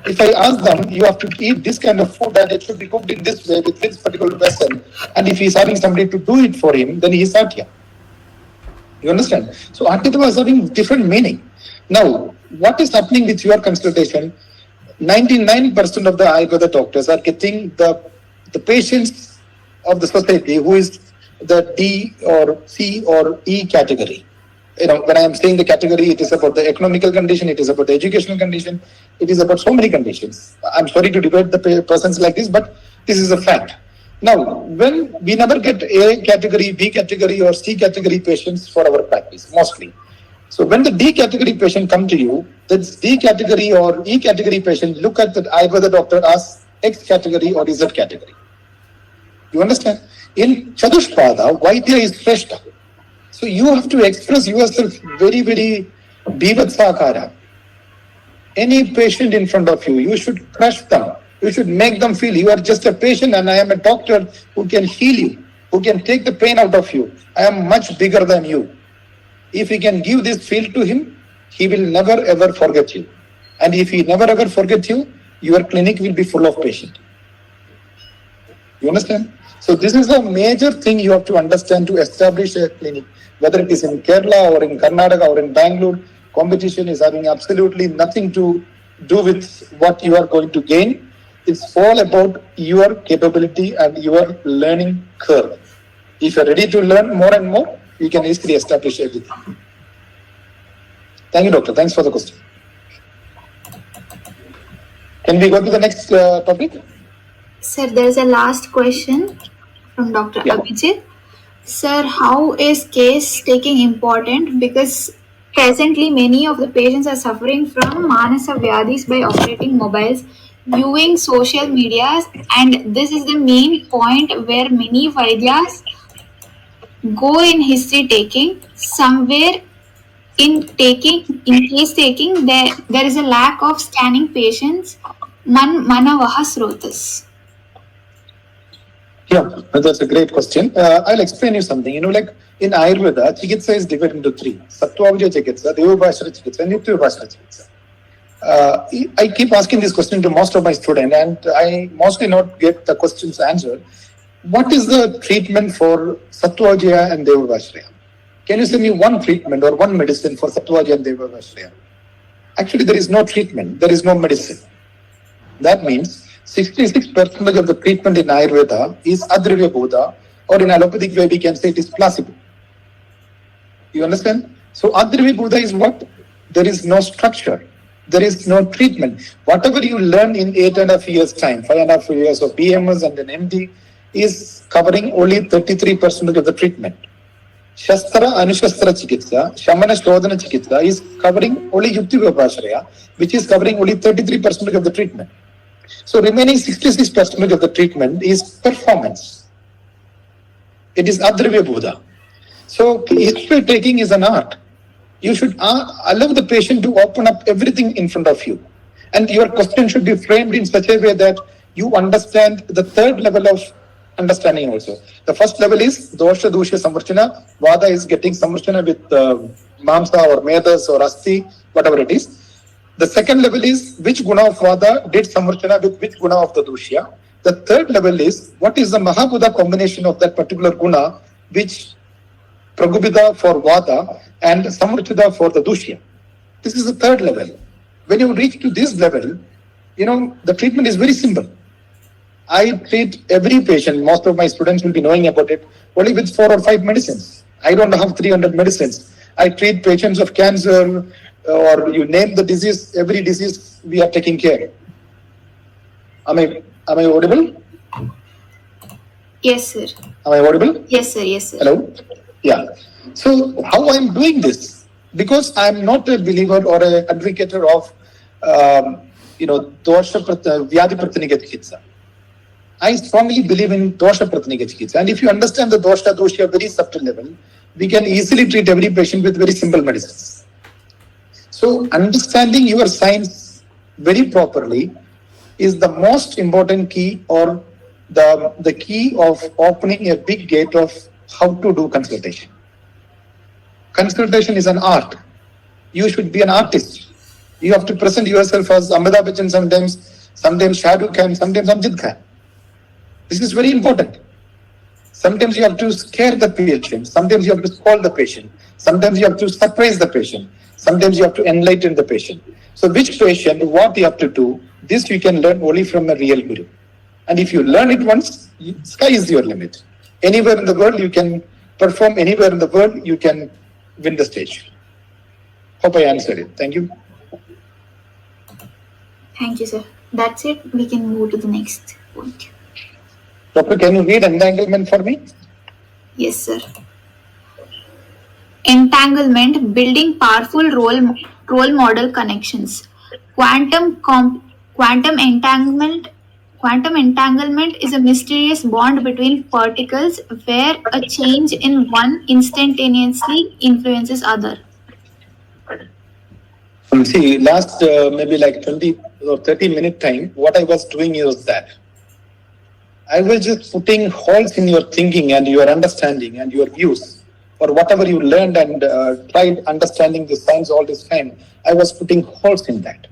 If I ask them, you have to eat this kind of food and it should be cooked in this way with this particular vessel, and if he's having somebody to do it for him, then he's happy. You understand? So Arkita was having different meaning. Now, what is happening with your consultation? 99% of the Ayurveda doctors are getting the patients of the society who is the D or C or E category. When I am saying the category, it is about the economical condition, it is about the educational condition, it is about so many conditions. I'm sorry to debate the persons like this, but this is a fact. Now, when we never get A category, B category or C category patients for our practice, mostly. So when the D category patient come to you, the D category or E category patient look at the Ayurveda doctor as X category or Z category. You understand? In Chadushpada, Vaidya is Shrestha. So you have to express yourself very, very Bhivatsakara. Any patient in front of you, you should crush them. You should make them feel you are just a patient and I am a doctor who can heal you, who can take the pain out of you. I am much bigger than you. If you can give this feel to him, he will never ever forget you. And if he never ever forget you, your clinic will be full of patients. You understand? So this is a major thing you have to understand to establish a clinic. Whether it is in Kerala or in Karnataka or in Bangalore, competition is having absolutely nothing to do with what you are going to gain. It's all about your capability and your learning curve. If you're ready to learn more and more, you can easily establish everything. Thank you, doctor. Thanks for the question. Can we go to the next topic? Sir, there is a last question from Dr. Yeah. Abhijit. Sir, how is case taking important? Because presently many of the patients are suffering from Manasa Vyadis by operating mobiles, viewing social medias, and this is the main point where many Vaidyas go in history taking. Somewhere in case taking, there is a lack of scanning patients. Manavaha Srotas. Yeah, that's a great question. I'll explain you something. Like in Ayurveda, Chikitsa is divided into three. Sattvavija Chikitsa, Devabhashara Chikitsa, and Nityabhashara Chikitsa. I keep asking this question to most of my students, and I mostly not get the questions answered. What is the treatment for Sattvavija and Devabhashara? Can you send me one treatment or one medicine for Sattvavija and Devabhashara? Actually, there is no treatment. There is no medicine. That means 66% of the treatment in Ayurveda is Adravya Bodha, or in allopathic way we can say it is placebo. You understand? So Adravya Bodha is what? There is no structure. There is no treatment. Whatever you learn in 8.5 years time, 5.5 years of BMS and an MD is covering only 33% of the treatment. Shastra Anushastra Chikitsa, Shamana Shodhana Chikitsa is covering only Yukti Vyabhashraya, which is covering only 33% of the treatment. So remaining 66% of the treatment is performance. It is Adravya Bodha. So history taking is an art. You should allow the patient to open up everything in front of you. And your question should be framed in such a way that you understand the third level of understanding also. The first level is dosha, dusha, samvarchana. Vada is getting samvarchana with mamsa or medas or asti, whatever it is. The second level is which guna of Vada did Samarchana with which guna of the Dushya. The third level is what is the Mahabhuta combination of that particular guna, which Pragubhida for Vada and Samarchana for the Dushya. This is the third level. When you reach to this level, the treatment is very simple. I treat every patient, most of my students will be knowing about it, only with 4 or 5 medicines. I don't have 300 medicines. I treat patients of cancer, or you name the disease, every disease we are taking care. Am I audible? Yes, sir. Am I audible? Yes, sir. Yes, sir. Hello? Yeah. So how I am doing this? Because I am not a believer or an advocate of, dosha vyadhi pratyanika chikitsa. I strongly believe in dosha pratyanika chikitsa. And if you understand the dosha dosha very subtle level, we can easily treat every patient with very simple medicines. So understanding your science very properly is the most important key, or the key of opening a big gate of how to do consultation. Consultation is an art. You should be an artist. You have to present yourself as Amitabh Bachchan sometimes Shah Rukh Khan, sometimes Amjad Khan. This is very important. Sometimes you have to scare the patient. Sometimes you have to scold the patient. Sometimes you have to surprise the patient. Sometimes you have to enlighten the patient. So which patient, what you have to do, this you can learn only from a real guru. And if you learn it once, sky is your limit. Anywhere in the world you can perform, anywhere in the world you can win the stage. Hope I answered it. Thank you. Thank you, sir. That's it. We can move to the next point. Doctor, can you read entanglement for me? Yes, sir. Entanglement, building powerful role model connections. Quantum entanglement is a mysterious bond between particles where a change in one instantaneously influences other. See, last maybe like 20 or 30-minute time, what I was doing is that I was just putting holes in your thinking and your understanding and your views, or whatever you learned and tried understanding the science all this time. I was putting holes in that.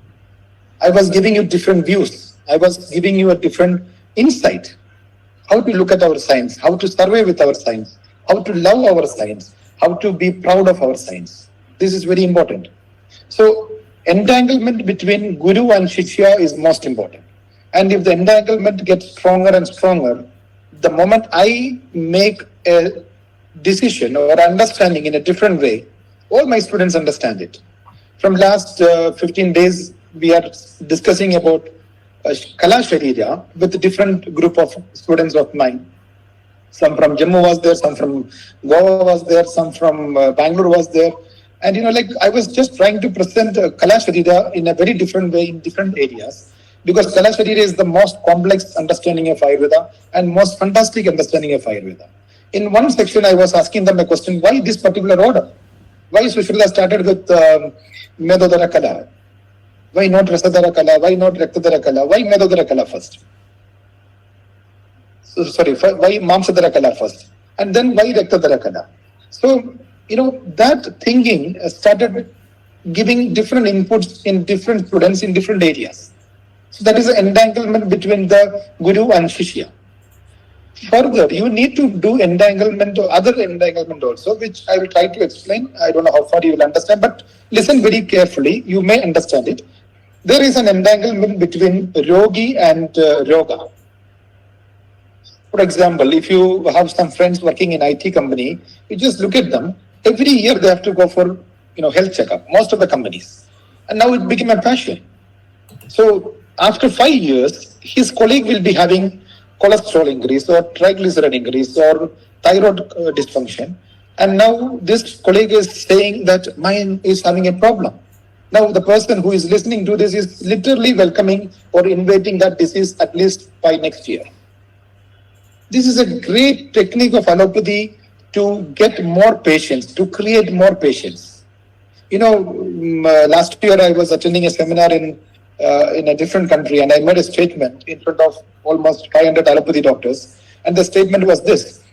I was giving you different views. I was giving you a different insight. How to look at our science, how to survey with our science, how to love our science, how to be proud of our science. This is very important. So entanglement between Guru and Shishya is most important. And if the entanglement gets stronger and stronger, the moment I make a decision or understanding in a different way, all my students understand it. From last 15 days, we are discussing about Kala Sharira with a different group of students of mine. Some from Jammu was there, some from Goa was there, some from Bangalore was there. And I was just trying to present Kala Sharira in a very different way in different areas. Because Kala Sharira is the most complex understanding of Ayurveda and most fantastic understanding of Ayurveda. In one section, I was asking them a question, why this particular order? Why Sushruta started with Medodara Kala? Why not Rasadara Kala? Why not Raktadara Kala? Why Medodara Kala first? Why Mamsadara Kala first? And then why Raktadara Kala? So, that thinking started giving different inputs in different students in different areas. So that is the entanglement between the Guru and Shishya. Further, you need to do entanglement or other entanglement also, which I will try to explain. I don't know how far you will understand, but listen very carefully. You may understand it. There is an entanglement between Rogi and Roga. For example, if you have some friends working in IT company, you just look at them. Every year they have to go for health checkup. Most of the companies, and now it became a passion. So after 5 years, his colleague will be having cholesterol increase or triglyceride increase or thyroid dysfunction. And now this colleague is saying that mine is having a problem. Now the person who is listening to this is literally welcoming or inviting that disease at least by next year. This is a great technique of allopathy to get more patients, to create more patients. Last year I was attending a seminar in a different country, and I made a statement in front of almost 500 allopathy doctors, and the statement was this: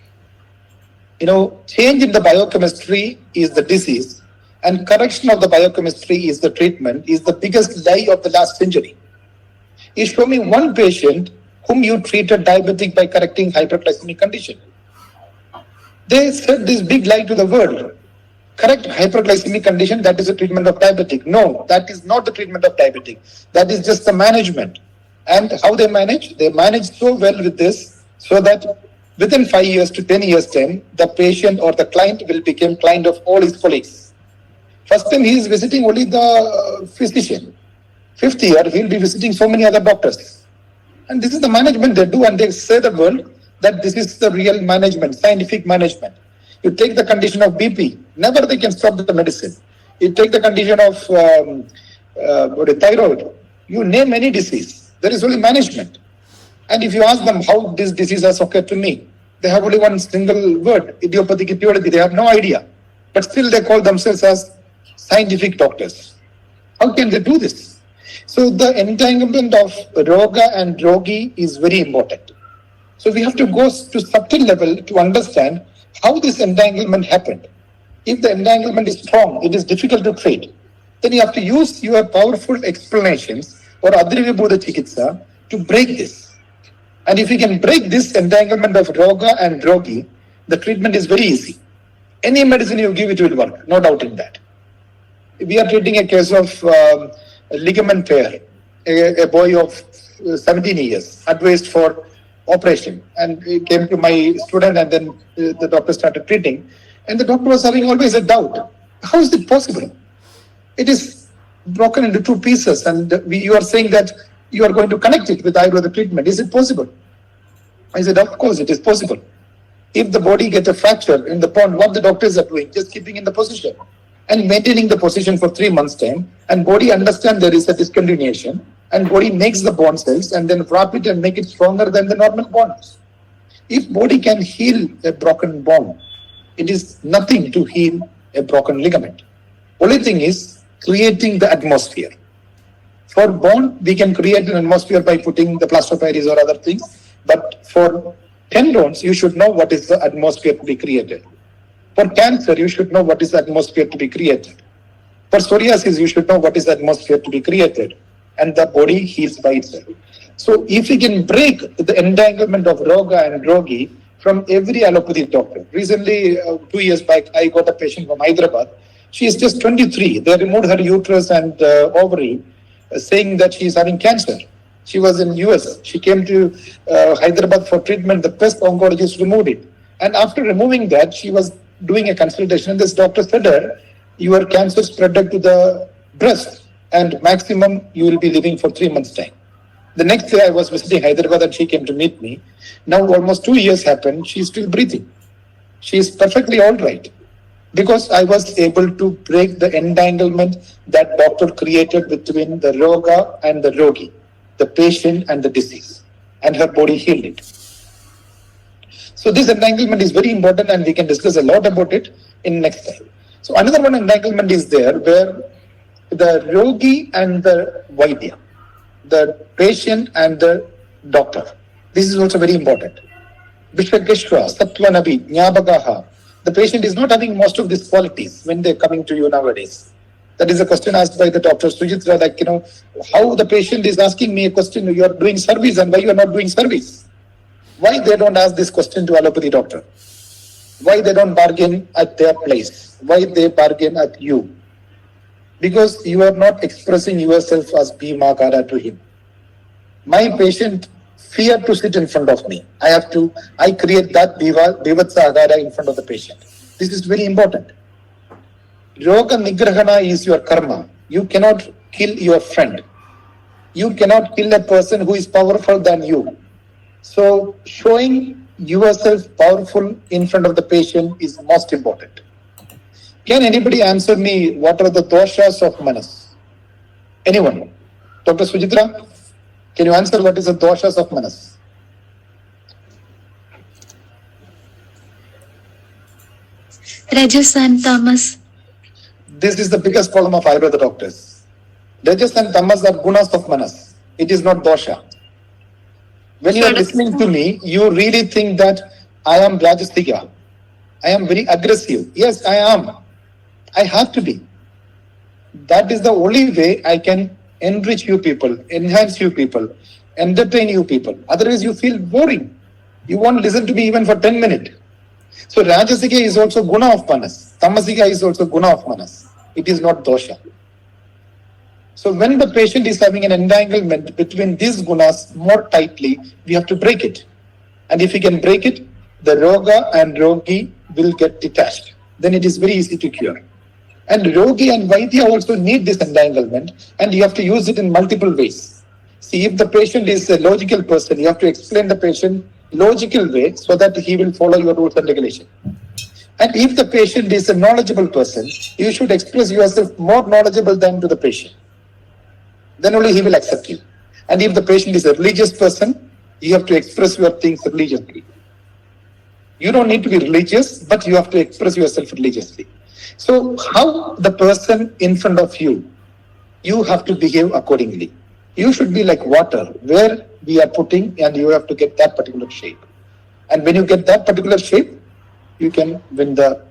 change in the biochemistry is the disease, and correction of the biochemistry is the treatment, is the biggest lie of the last century. You show me one patient whom you treated diabetic by correcting hyperglycemic condition. They said this big lie to the world. Correct hyperglycemic condition, that is the treatment of diabetic. No, that is not the treatment of diabetic. That is just the management. And how they manage? They manage so well with this so that within 5 years to 10 years time, the patient or the client will become client of all his colleagues. First time he is visiting only the physician. 5th year, he will be visiting so many other doctors. And this is the management they do, and they say the world that this is the real management, scientific management. You take the condition of BP, never they can stop the medicine. You take the condition of thyroid, you name any disease, there is only management. And if you ask them how this disease has occurred to me, they have only one single word, idiopathic etiology, they have no idea. But still they call themselves as scientific doctors. How can they do this? So the entanglement of Roga and Rogi is very important. So we have to go to subtle level to understand how this entanglement happened. If the entanglement is strong, it is difficult to treat. Then you have to use your powerful explanations or Adrivibhuda Chikitsa to break this. And if you can break this entanglement of Roga and Rogi, the treatment is very easy. Any medicine you give, it will work, no doubt in that. We are treating a case of ligament tear, a boy of 17 years, advised for operation, and he came to my student, and then the doctor started treating, and the doctor was having always a doubt. How is it possible? It is broken into 2 pieces, and you are saying that you are going to connect it with Ayurveda treatment. Is it possible? I said, of course it is possible. If the body gets a fracture in the bone, what the doctors are doing, just keeping in the position and maintaining the position for 3 months time, and body understand there is a discontinuation, and body makes the bone cells and then wrap it and make it stronger than the normal bones. If body can heal a broken bone, it is nothing to heal a broken ligament. Only thing is creating the atmosphere. For bone, we can create an atmosphere by putting the plaster of Paris or other things, but for tendons, you should know what is the atmosphere to be created. For cancer, you should know what is the atmosphere to be created. For psoriasis, you should know what is the atmosphere to be created. And the body heals by itself. So if we can break the entanglement of Roga and Rogi from every allopathy doctor. Recently, 2 years back, I got a patient from Hyderabad. She is just 23. They removed her uterus and ovary, saying that she is having cancer. She was in US. She came to Hyderabad for treatment. The best oncologist removed it. And after removing that, she was doing a consultation. And this doctor said her, your cancer spread to the breast, and maximum you will be living for 3 months' time. The next day I was visiting Hyderabad and she came to meet me. Now almost 2 years happened. She is still breathing. She is perfectly all right. Because I was able to break the entanglement that doctor created between the Roga and the Rogi, the patient and the disease. And her body healed it. So this entanglement is very important, and we can discuss a lot about it in next time. So another one entanglement is there where the Rogi and the Vaidya, the patient and the doctor. This is also very important. Vishwakeshwa, Sattva-nabi, Nyabagaha. The patient is not having most of these qualities when they're coming to you nowadays. That is a question asked by the doctor Sujitra, like, how the patient is asking me a question, you are doing service and why you are not doing service? Why they don't ask this question to allopathy doctor? Why they don't bargain at their place? Why they bargain at you? Because you are not expressing yourself as Bhimakara to him. My patient fear to sit in front of me. I create that Bhivatsa Agara in front of the patient. This is very important. Yoga Nigrahana is your karma. You cannot kill your friend. You cannot kill a person who is powerful than you. So showing yourself powerful in front of the patient is most important. Can anybody answer me what are the doshas of Manas? Anyone? Dr. Sujitra, can you answer what is the doshas of Manas? Rajas and Tamas. This is the biggest problem of Ayurveda doctors. Rajas and Tamas are gunas of manas. It is not dosha. When you are listening to me, you really think that I am Rajasiga. I am very aggressive. Yes, I am. I have to be. That is the only way I can enrich you people, enhance you people, entertain you people. Otherwise, you feel boring. You won't listen to me even for 10 minutes. So Rajasiga is also guna of manas. Tamasiga is also guna of manas. It is not dosha. So when the patient is having an entanglement between these gunas more tightly, we have to break it. And if we can break it, the roga and rogi will get detached. Then it is very easy to cure. And rogi and vaidya also need this entanglement, and you have to use it in multiple ways. See, if the patient is a logical person, you have to explain the patient logical way so that he will follow your rules and regulation. And if the patient is a knowledgeable person, you should express yourself more knowledgeable than to the patient. Then only he will accept you. And if the patient is a religious person, you have to express your things religiously. You don't need to be religious, but you have to express yourself religiously. So how the person in front of you, you have to behave accordingly. You should be like water, where we are putting, and you have to get that particular shape. And when you get that particular shape, you can win the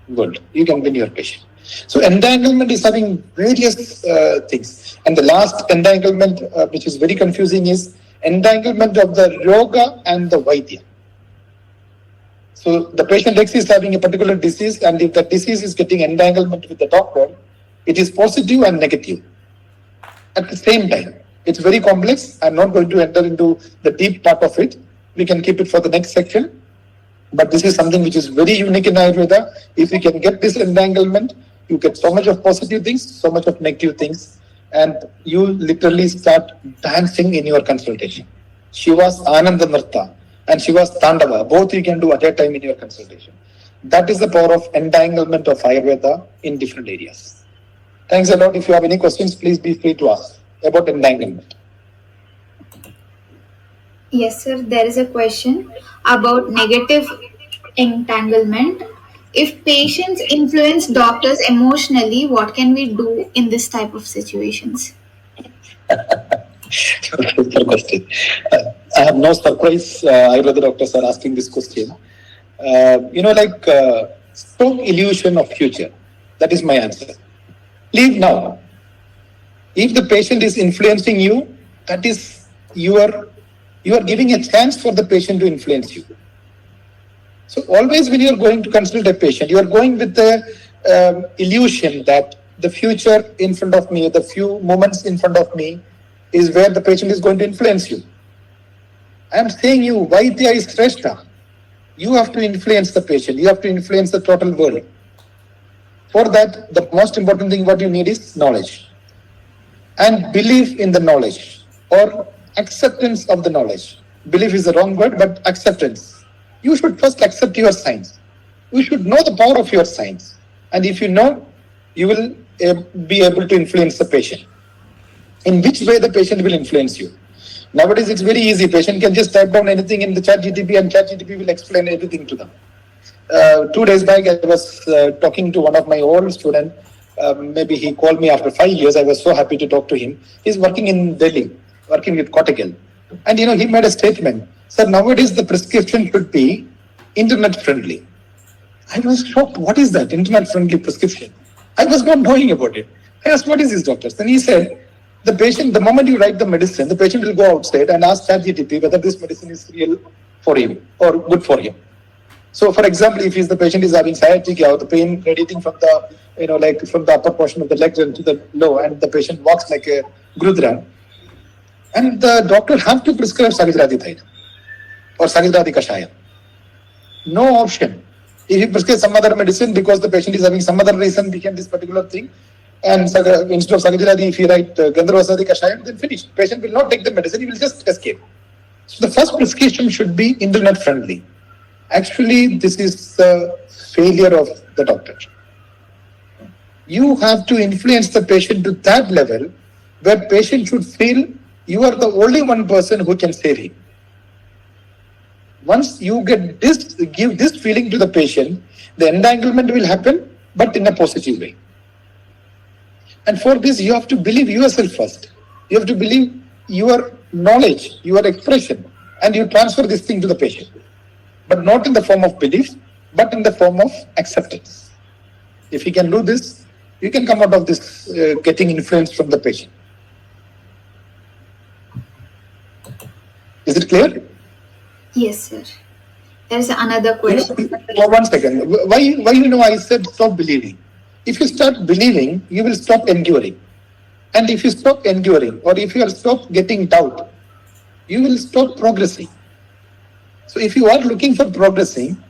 world. You can win your patient. So entanglement is having various things. And the last entanglement, which is very confusing, is entanglement of the roga and the vaidya. So the patient X is having a particular disease, and if the disease is getting entanglement with the doctor, it is positive and negative at the same time. It's very complex. I'm not going to enter into the deep part of it. We can keep it for the next section. But this is something which is very unique in Ayurveda. If you can get this entanglement, you get so much of positive things, so much of negative things, and you literally start dancing in your consultation. Shiva's Ananda Nirta and Shiva's Tandava, both you can do at a time in your consultation. That is the power of entanglement of Ayurveda in different areas. Thanks a lot. If you have any questions, please be free to ask about entanglement. Yes, sir. There is a question about negative entanglement. If patients influence doctors emotionally, what can we do in this type of situations? Super question. I have no surprise. Ayurveda doctors are asking this question. Strong illusion of future. That is my answer. Leave now. If the patient is influencing you, that is you are giving a chance for the patient to influence you. So always when you are going to consult a patient, you are going with the illusion that the future in front of me, the few moments in front of me, is where the patient is going to influence you. I am saying you, Vaidya is Shrestha. You have to influence the patient. You have to influence the total world. For that, the most important thing what you need is knowledge. And belief in the knowledge, or acceptance of the knowledge. Belief is the wrong word, but acceptance. You should first accept your science. You should know the power of your science. And if you know, you will be able to influence the patient. In which way the patient will influence you? Nowadays, it's very easy. Patient can just type down anything in the ChatGPT and ChatGPT will explain everything to them. 2 days back, I was talking to one of my old students. Maybe he called me after 5 years. I was so happy to talk to him. He's working in Delhi, working with Kottagal. And he made a statement. Sir, nowadays the prescription should be internet friendly. I was shocked. What is that, internet friendly prescription? I was not knowing about it. I asked, what is this, doctor? Then he said, the patient, the moment you write the medicine, the patient will go outside and ask ChatGPT whether this medicine is real for him or good for him. So, for example, if the patient is having sciatica or the pain radiating from the, from the upper portion of the leg to the low, and the patient walks like a Grudra, and the doctor have to prescribe Sagidradi or Sagidradi Kashayam. No option. If he prescribes some other medicine because the patient is having some other reason behind this particular thing, and instead of Sagidradi, if you write Gandharvasadi Kashayam, then finish. Patient will not take the medicine, he will just escape. So the first prescription should be internet friendly. Actually, this is the failure of the doctor. You have to influence the patient to that level where patient should feel you are the only one person who can save him. Once you get this, give this feeling to the patient, The entanglement will happen, but in a positive way. And for this, you have to believe yourself first. You have to believe your knowledge, your expression, and you transfer this thing to the patient. But not in the form of belief, but in the form of acceptance. If you can do this, you can come out of this getting influence from the patient. Is it clear? Yes, sir. There's another question. One second. Why I said stop believing? If you start believing, you will stop enduring. And if you stop enduring, or if you stop getting doubt, you will stop progressing. So if you are looking for progressing,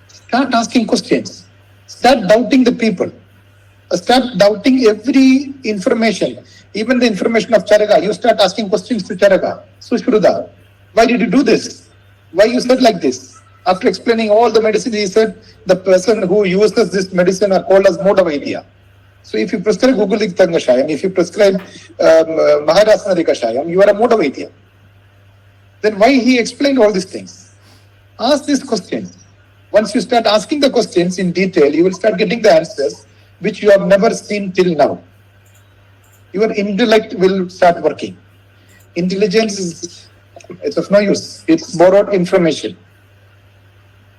start asking questions. Start doubting the people. Start doubting every information. Even the information of Charaka. You start asking questions to Charaka. Sushruta, why did you do this? Why you said like this? After explaining all the medicine, he said, the person who uses this medicine are called as Moda Vaidya. So if you prescribe Gugulik Tangashayam, if you prescribe Maharasana Kashayam, you are a Moda Vaidya. Then why he explained all these things? Ask these questions. Once you start asking the questions in detail, you will start getting the answers which you have never seen till now. Your intellect will start working. Intelligence it's of no use. It's borrowed information.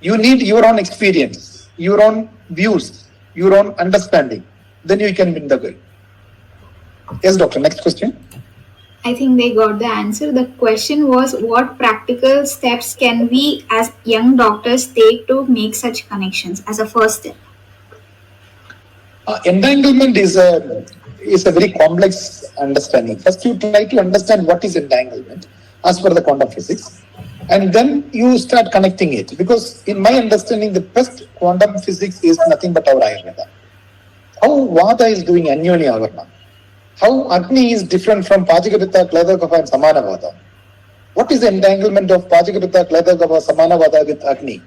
You need your own experience, your own views, your own understanding. Then you can win the game. Yes, doctor. Next question. I think they got the answer. The question was, what practical steps can we as young doctors take to make such connections as a first step? Entanglement is a very complex understanding. First, you try to understand what is entanglement as per the quantum physics, and then you start connecting it. Because in my understanding, the best quantum physics is nothing but our Ayurveda. How Vada is doing Anyonya Avarna. How Agni is different from Pajikapitta, Kladakapa and Samana Vada. What is the entanglement of Pajikapitta, Kladakapa, Samana Vada with Agni?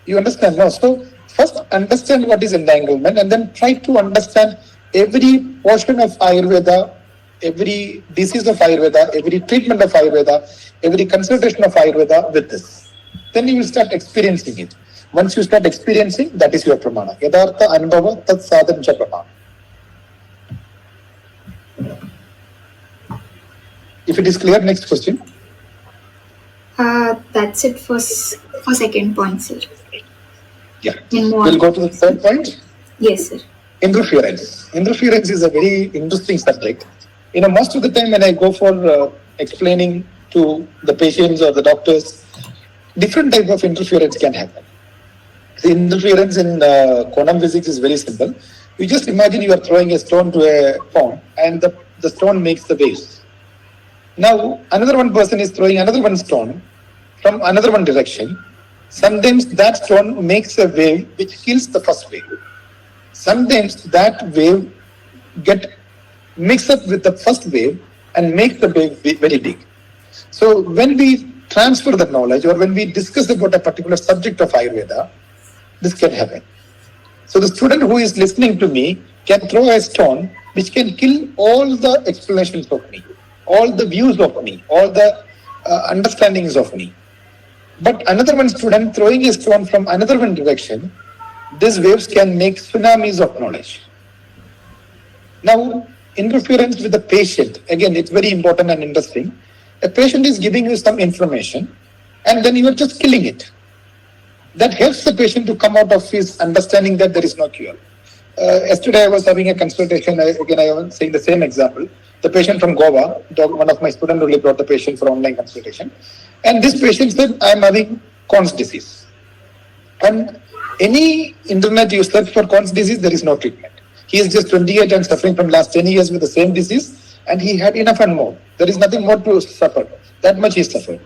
You understand? No. So first understand what is entanglement and then try to understand every portion of Ayurveda, every disease of Ayurveda, every treatment of Ayurveda, every consultation of Ayurveda with this. Then you will start experiencing it. Once you start experiencing, that is your pramana. Yadartha anubhava tat sadhan cha pramana. If it is clear, next question. That's it for second point, sir. Yeah. We'll go to the third point. Yes, sir. Interference. Interference is a very interesting subject. Most of the time when I go for explaining to the patients or the doctors, different type of interference can happen. The interference in quantum physics is very simple. You just imagine you are throwing a stone to a pond and the stone makes the waves. Now, another one person is throwing another one stone from another one direction. Sometimes that stone makes a wave which kills the first wave. Sometimes that wave get mixed up with the first wave and make the wave very big. So when we transfer the knowledge or when we discuss about a particular subject of Ayurveda, this can happen. So the student who is listening to me can throw a stone which can kill all the explanations of me, all the views of me, all the understandings of me. But another one student throwing a stone from another one direction, these waves can make tsunamis of knowledge. Now, interference with the patient, again, it's very important and interesting. A patient is giving you some information and then you are just killing it. That helps the patient to come out of his understanding that there is no cure. Yesterday I was having a consultation, again I was saying the same example. The patient from Goa, one of my students really brought the patient for online consultation. And this patient said, I am having Crohn's disease. And any internet you search for Crohn's disease, there is no treatment. He is just 28 and suffering from last 10 years with the same disease, and he had enough and more. There is nothing more to suffer. That much he suffered.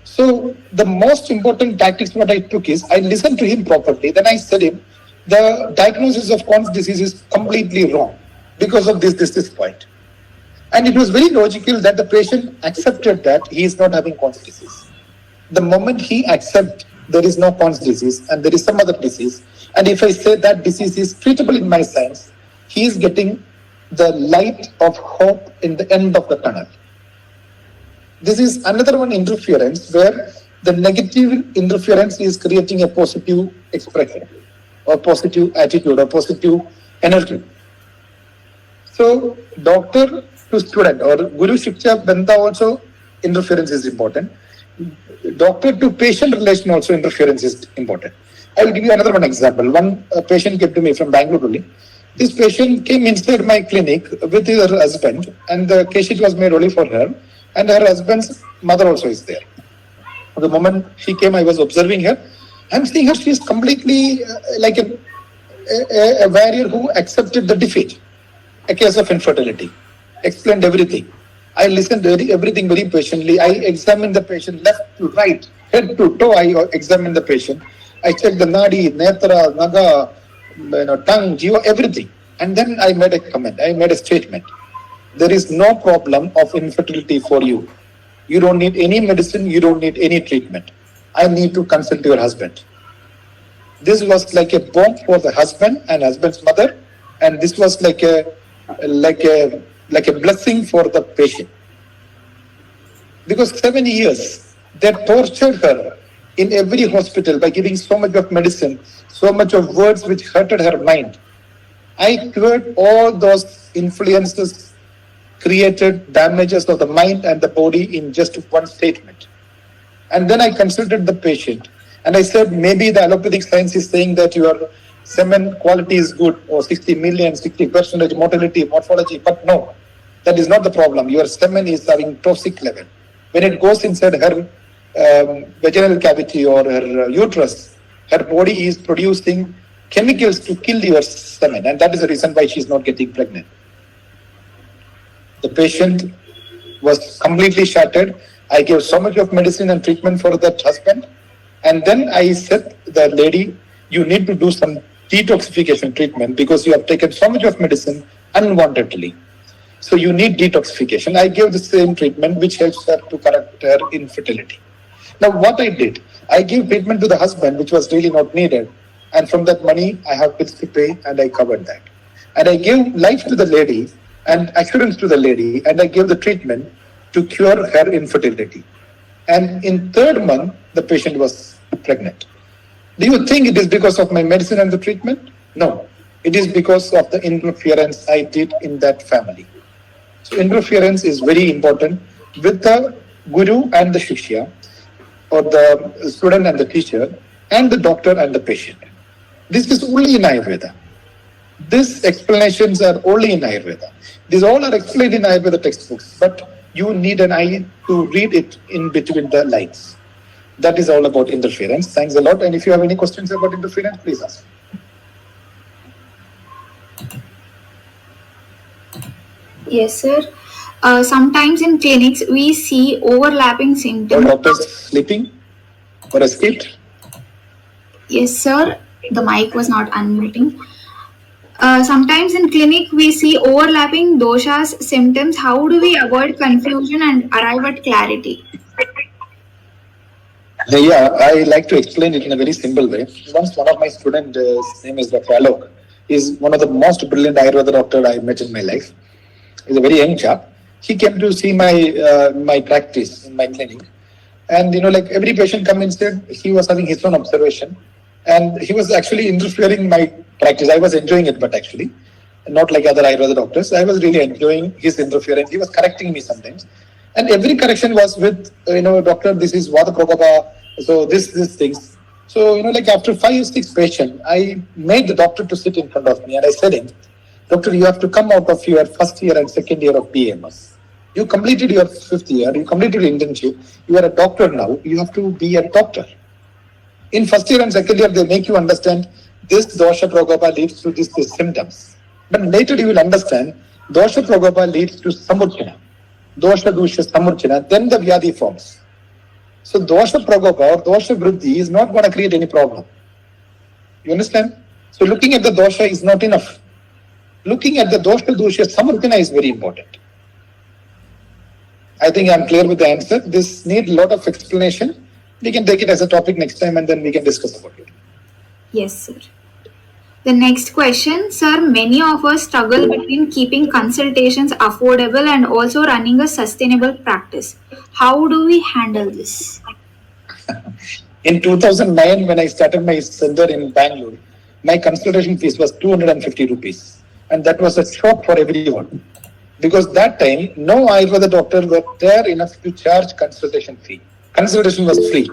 So the most important tactics what I took is, I listened to him properly. Then I said him, the diagnosis of Crohn's disease is completely wrong because of this point. And it was very logical that the patient accepted that he is not having Crohn's disease. The moment he accepts there is no Crohn's disease and there is some other disease, and if I say that disease is treatable in my science, he is getting the light of hope in the end of the tunnel. This is another one interference where The negative interference is creating a positive expression or positive attitude or positive energy. So, doctor to student or guru shiksha banda also interference is important. Doctor to patient relation also interference is important. I will give you another one example. One patient came to me from Bangalore only. This patient came inside my clinic with her husband, and the case sheet was made only for her, and her husband's mother also is there. The moment she came, I was observing her. I'm seeing her, she is completely like a warrior who accepted the defeat, a case of infertility, explained everything. I listened to everything very patiently. I examined the patient left to right, head to toe. I examined the patient. I checked the nadi, netra, naga, tongue, jiva, everything. And then I made a comment. I made a statement. There is no problem of infertility for you. You don't need any medicine. You don't need any treatment. I need to consult your husband. This was like a bomb for the husband and husband's mother, and this was like a blessing for the patient. Because 7 years they tortured her in every hospital by giving so much of medicine, so much of words which hurted her mind. I cured all those influences, created damages of the mind and the body in just one statement. And then I consulted the patient and I said, maybe the allopathic science is saying that your semen quality is good or 60 million, 60% mortality, morphology, but no, that is not the problem. Your semen is having toxic level. When it goes inside her vaginal cavity or her uterus, her body is producing chemicals to kill your semen, and that is the reason why she is not getting pregnant. The patient was completely shattered. I gave so much of medicine and treatment for that husband. And then I said, the lady, you need to do some detoxification treatment because you have taken so much of medicine unwantedly. So you need detoxification. I gave the same treatment which helps her to correct her infertility. Now what I did, I gave treatment to the husband which was really not needed. And from that money, I have bills to pay and I covered that. And I gave life to the lady and assurance to the lady, and I gave the treatment to cure her infertility. And in 3rd month, the patient was pregnant. Do you think it is because of my medicine and the treatment? No, it is because of the interference I did in that family. So interference is very important with the guru and the shishya, or the student and the teacher, and the doctor and the patient. This is only in Ayurveda. These explanations are only in Ayurveda. These all are explained in Ayurveda textbooks, but you need an eye to read it in between the lines. That is all about interference. Thanks a lot. And if you have any questions about interference, please ask. Yes, sir. Sometimes in clinics we see overlapping All symptoms. doctors sleeping or escaped? Yes, sir. The mic was not unmuting. Sometimes in clinic we see overlapping doshas symptoms. How do we avoid confusion and arrive at clarity? Yeah, I like to explain it in a very simple way. Once one of my students, his name is Dr. Alok, is one of the most brilliant Ayurveda doctor I met in my life. He's a very young chap. He came to see my practice in my clinic, and like every patient come in said he was having his own observation, and he was actually interfering in my practice. I was enjoying it, but actually not like other Ayurveda doctors. I was really enjoying his interference. He was correcting me sometimes, and every correction was with doctor, this is Vata Prabhava, so this things. So like after 5 or 6 patients, I made the doctor to sit in front of me, and I said him, doctor, you have to come out of your 1st year and 2nd year of BMS. You completed your 5th year, you completed your internship, you are a doctor now, you have to be a doctor. In 1st year and 2nd year, they make you understand this dosha pragapa leads to these symptoms. But later you will understand dosha pragapa leads to samurchana. Dosha dusha samurchana, then the vyadhi forms. So dosha pragapa or dosha vriddhi is not going to create any problem. You understand? So looking at the dosha is not enough. Looking at the dosha dusha samurchana is very important. I think I'm clear with the answer. This needs a lot of explanation. We can take it as a topic next time and then we can discuss about it. Yes, sir. The next question, sir, many of us struggle between keeping consultations affordable and also running a sustainable practice. How do we handle this? In 2009, when I started my center in Bangalore, my consultation fees was 250 rupees. And that was a shock for everyone. Because that time, no Ayurveda doctor were there enough to charge consultation fee. Consultation was free.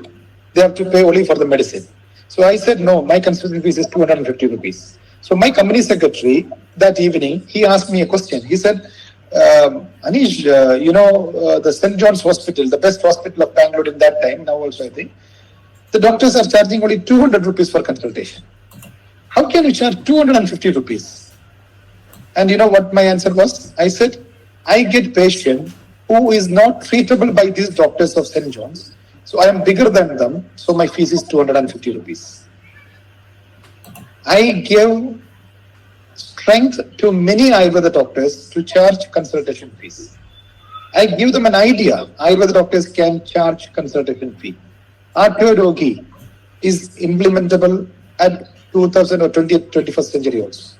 They have to pay only for the medicine. So I said, no, my consultation fees is 250 rupees. So my company secretary, that evening, he asked me a question. He said, Anish, the St. John's Hospital, the best hospital of Bangalore in that time, now also I think, the doctors are charging only 200 rupees for consultation. How can you charge 250 rupees? And you know what my answer was? I said, I get patient who is not treatable by these doctors of St. John's. So I am bigger than them. So my fees is 250 rupees. I give strength to many Ayurveda doctors to charge consultation fees. I give them an idea. Ayurveda doctors can charge consultation fee. Artho is implementable at 2000 or 20th, 21st century also.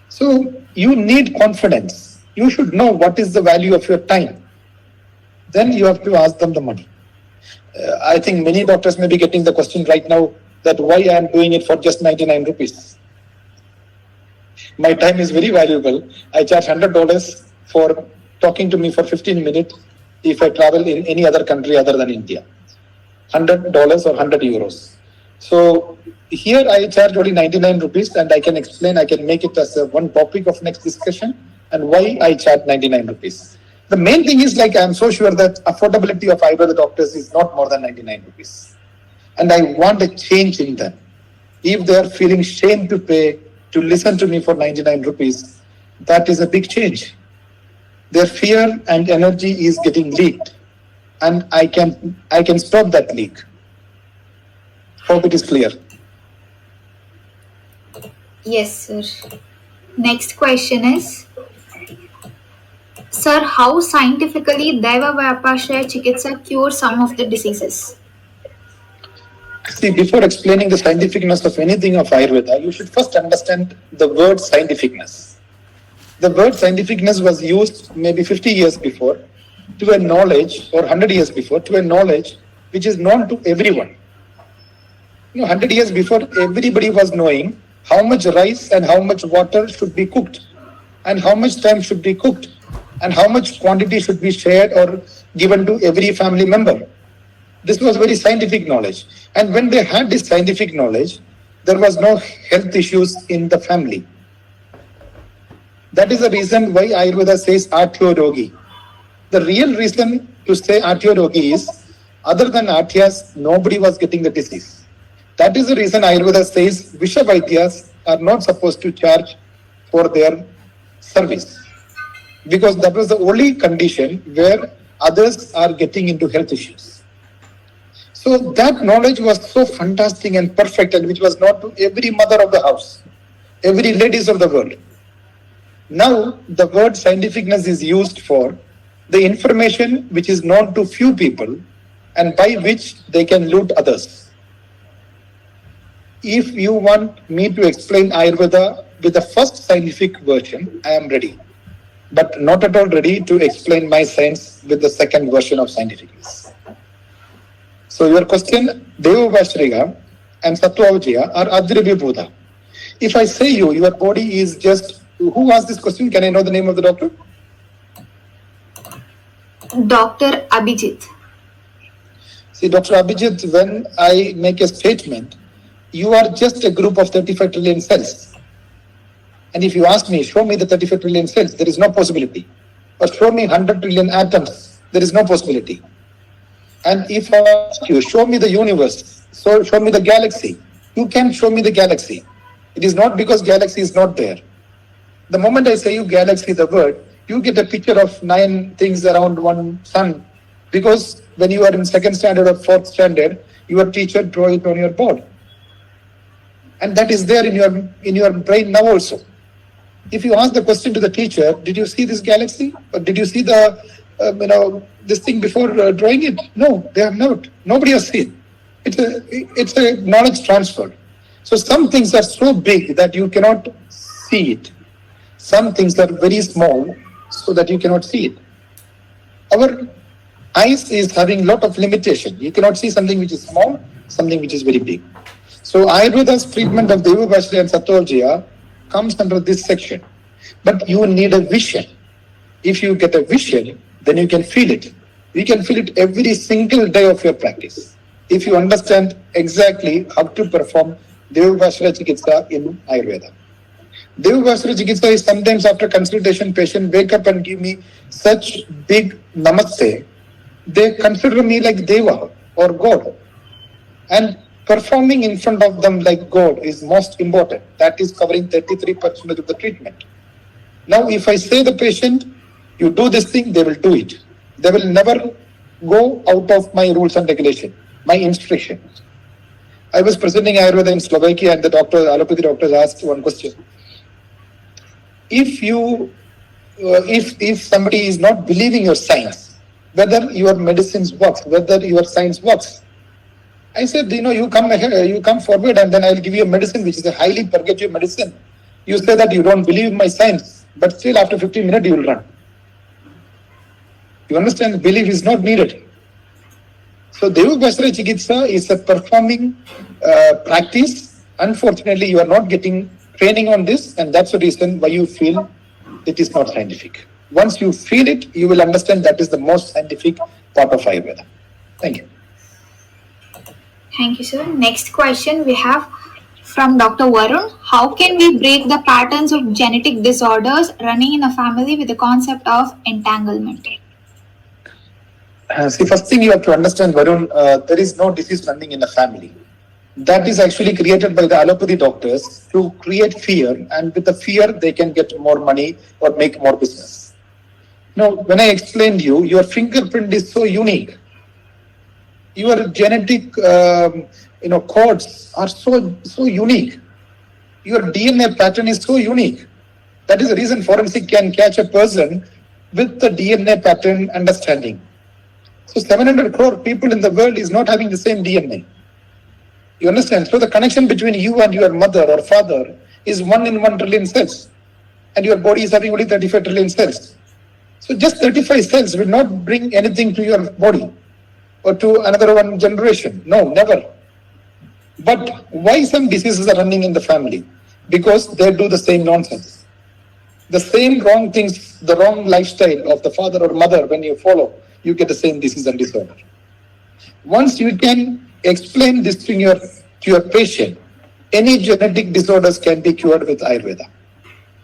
So you need confidence. You should know what is the value of your time. Then you have to ask them the money. I think many doctors may be getting the question right now that why I am doing it for just 99 rupees. My time is very valuable. I charge $100 for talking to me for 15 minutes if I travel in any other country other than India. $100 or 100 euros. So here I charge only 99 rupees and I can explain, I can make it as one topic of next discussion and why I charge 99 rupees. The main thing is like I'm so sure that affordability of Ayurveda doctors is not more than 99 rupees. And I want a change in them. If they are feeling shame to pay, to listen to me for 99 rupees, that is a big change. Their fear and energy is getting leaked. And I can stop that leak. Hope it is clear. Yes, sir. Next question is, sir, how scientifically Daiva Vyapashaya Chikitsa cures some of the diseases? See, before explaining the scientificness of anything of Ayurveda, you should first understand the word scientificness. The word scientificness was used maybe 50 years before to a knowledge, or 100 years before, to a knowledge which is known to everyone. 100 years before, everybody was knowing how much rice and how much water should be cooked, and how much time should be cooked, and how much quantity should be shared or given to every family member. This was very scientific knowledge. And when they had this scientific knowledge, there was no health issues in the family. That is the reason why Ayurveda says Atyo Rogi. The real reason to say Atyo Rogi is, other than Atyas, nobody was getting the disease. That is the reason Ayurveda says Visha Vaidyas are not supposed to charge for their service. Because that was the only condition where others are getting into health issues. So that knowledge was so fantastic and perfect, and which was not to every mother of the house, every ladies of the world. Now the word scientificness is used for the information which is known to few people and by which they can loot others. If you want me to explain Ayurveda with the first scientific version, I am ready. But not at all ready to explain my science with the second version of scientificness. So your question, Devavashriga and Sattva are Adrivi Buddha. If I say your body is just, who asked this question? Can I know the name of the doctor? Dr. Abhijit. See, Dr. Abhijit, when I make a statement, you are just a group of 35 trillion cells. And if you ask me, show me the 35 trillion cells, there is no possibility. Or show me 100 trillion atoms, there is no possibility. And if I ask you, show me the universe, so show me the galaxy, you can show me the galaxy. It is not because galaxy is not there. The moment I say you galaxy, the word, you get a picture of 9 things around one sun. Because when you are in 2nd standard or 4th standard, your teacher draw it on your board. And that is there in your brain now also. If you ask the question to the teacher, did you see this galaxy? Or did you see the, this thing before drawing it? No, they have not. Nobody has seen. It's a knowledge transfer. So some things are so big that you cannot see it. Some things are very small so that you cannot see it. Our Eyes is having lot of limitation. You cannot see something which is small, something which is very big. So Ayurveda's treatment of Deva Bhashya and Sattvajiya comes under this section. But you need a vision. If you get a vision, then you can feel it. You can feel it every single day of your practice. If you understand exactly how to perform Deva Bhashya Chikitsa in Ayurveda. Deva Bhashya Chikitsa is sometimes after consultation, patient wake up and give me such big namaste. They consider me like Deva or God. And performing in front of them like God is most important. That is covering 33% of the treatment. Now, if I say the patient, you do this thing, they will do it. They will never go out of my rules and regulation, my instructions. I was presenting Ayurveda in Slovakia, and the allopathy doctors asked one question. If somebody is not believing your science, whether your medicines works, whether your science works, I said, you come ahead, you come forward, and then I'll give you a medicine which is a highly purgative medicine. You say that you don't believe my science, but still after 15 minutes you will run. You understand? Belief is not needed. So Deva Bhashya Chikitsa is a performing practice. Unfortunately, you are not getting training on this, and that's the reason why you feel it is not scientific. Once you feel it, you will understand that is the most scientific part of Ayurveda. Thank you. Thank you, sir. Next question we have from Dr. Varun. How can we break the patterns of genetic disorders running in a family with the concept of entanglement? See, first thing you have to understand, Varun, there is no disease running in a family. That is actually created by the allopathy doctors to create fear, and with the fear, they can get more money or make more business. Now, when I explained you, your fingerprint is so unique. Your genetic, codes are so unique. Your DNA pattern is so unique. That is the reason forensic can catch a person with the DNA pattern understanding. So 700 crore people in the world is not having the same DNA. You understand? So the connection between you and your mother or father is 1 in 1 trillion cells. And your body is having only 35 trillion cells. So just 35 cells will not bring anything to your body or to another one generation. No, never. But why some diseases are running in the family? Because they do the same nonsense. The same wrong things, the wrong lifestyle of the father or mother, when you follow, you get the same disease and disorder. Once you can explain this to your patient, any genetic disorders can be cured with Ayurveda.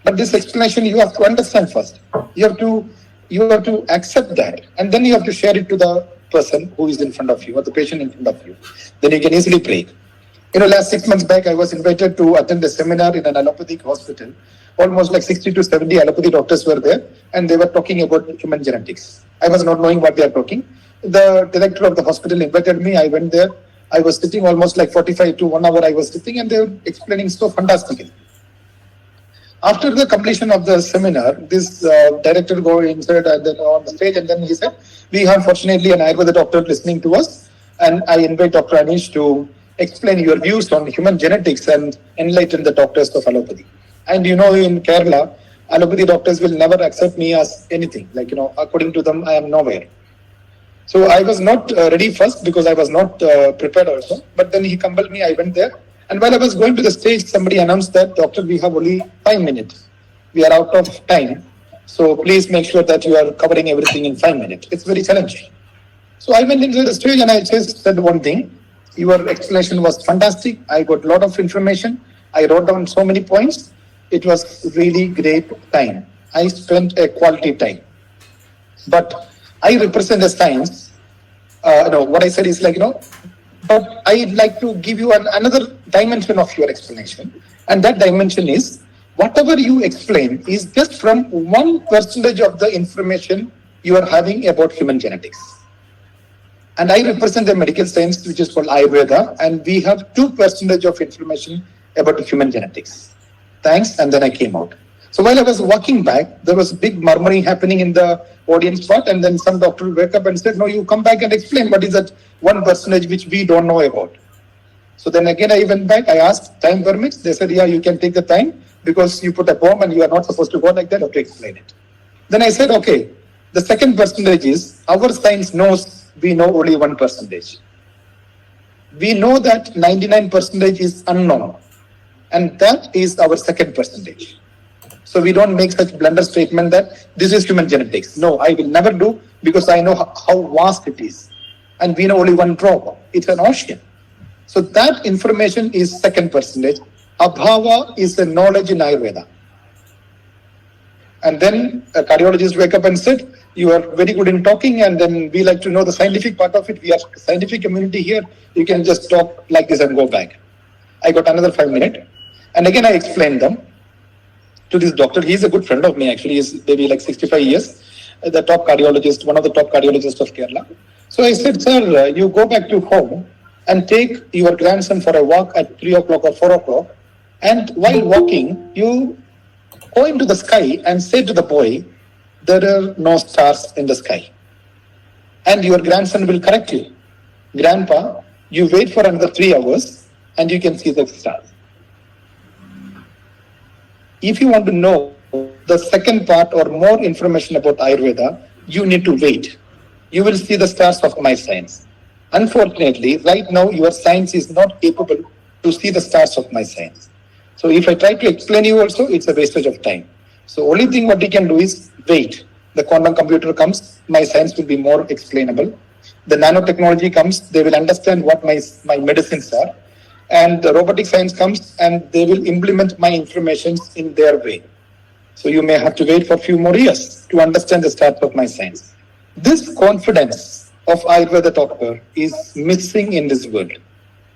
But this explanation you have to understand first. You have to accept that, and then you have to share it to the person who is in front of you or the patient in front of you. Then you can easily break. Last 6 months back, I was invited to attend a seminar in an allopathic hospital. Almost like 60 to 70 allopathy doctors were there, and they were talking about human genetics. I was not knowing what they are talking. The director of the hospital invited me. I went there. I was sitting almost like 45 to 1 hour. I was sitting, and they were explaining so fantastically. After the completion of the seminar, this director go inside on the stage, and then he said, "We have fortunately an Ayurveda doctor listening to us, and I invite Dr. Anish to explain your views on human genetics and enlighten the doctors of allopathy." And in Kerala, allopathy doctors will never accept me as anything. According to them, I am nowhere. So I was not ready first because I was not prepared also. But then he compelled me, I went there. And while I was going to the stage, somebody announced that, "Doctor, we have only 5 minutes. We are out of time. So please make sure that you are covering everything in 5 minutes. It's very challenging." So I went into the stage and I just said one thing. Your explanation was fantastic. I got a lot of information. I wrote down so many points. It was really great time. I spent a quality time. But I represent the science. What I said is but I'd like to give you another dimension of your explanation. And that dimension is, whatever you explain is just from 1% of the information you are having about human genetics. And I represent the medical science, which is called Ayurveda, and we have 2% of information about human genetics. Thanks, and then I came out. So while I was walking back, there was big murmuring happening in the audience part, and then some doctor woke up and said, "No, you come back and explain what is that 1% which we don't know about." So then again I went back, I asked, "Time permits?" They said, "Yeah, you can take the time because you put a bomb and you are not supposed to go like that. Okay, explain it." Then I said, "Okay, The second percentage is our science knows we know only 1%. We know that 99% is unknown, and that is our second percentage. So we don't make such blunder statement that this is human genetics. No, I will never do, because I know how vast it is, and we know only one drop. It's an ocean. So that information is second percentage. Abhava is the knowledge in Ayurveda. And then a cardiologist wake up and said, you are very good in talking, and then we like to know the scientific part of it. We are scientific community here. You can just talk like this and go back. I got another 5 minutes. And again, I explained them to this doctor. He's a good friend of me, actually. He's maybe like 65 years, the top cardiologist, one of the top cardiologists of Kerala. So I said, sir, you go back to home and take your grandson for a walk at 3 o'clock or 4 o'clock. And while walking, you go into the sky and say to the boy, there are no stars in the sky. And your grandson will correct you. Grandpa, you wait for another 3 hours and you can see the stars. If you want to know the second part or more information about Ayurveda, you need to wait. You will see the stars of my science. Unfortunately, right now, your science is not capable to see the stars of my science. So if I try to explain you also, it's a wastage of time. So only thing what we can do is wait. The quantum computer comes, my science will be more explainable. The nanotechnology comes, they will understand what my medicines are. And the robotic science comes and they will implement my informations in their way. So you may have to wait for a few more years to understand the start of my science. This confidence of Ayurveda doctor is missing in this world.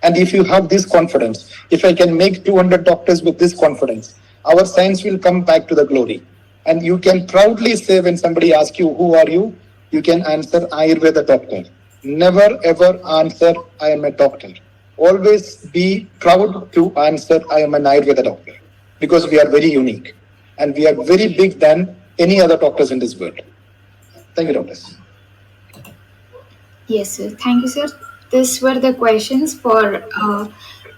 And if you have this confidence, if I can make 200 doctors with this confidence, our science will come back to the glory. And you can proudly say when somebody asks you, who are you? You can answer Ayurveda doctor. Never ever answer, I am a doctor. Always be proud to answer, I am an Ayurveda doctor. Because we are very unique. And we are very big than any other doctors in this world. Thank you, doctors. Yes, sir. Thank you, sir. These were the questions for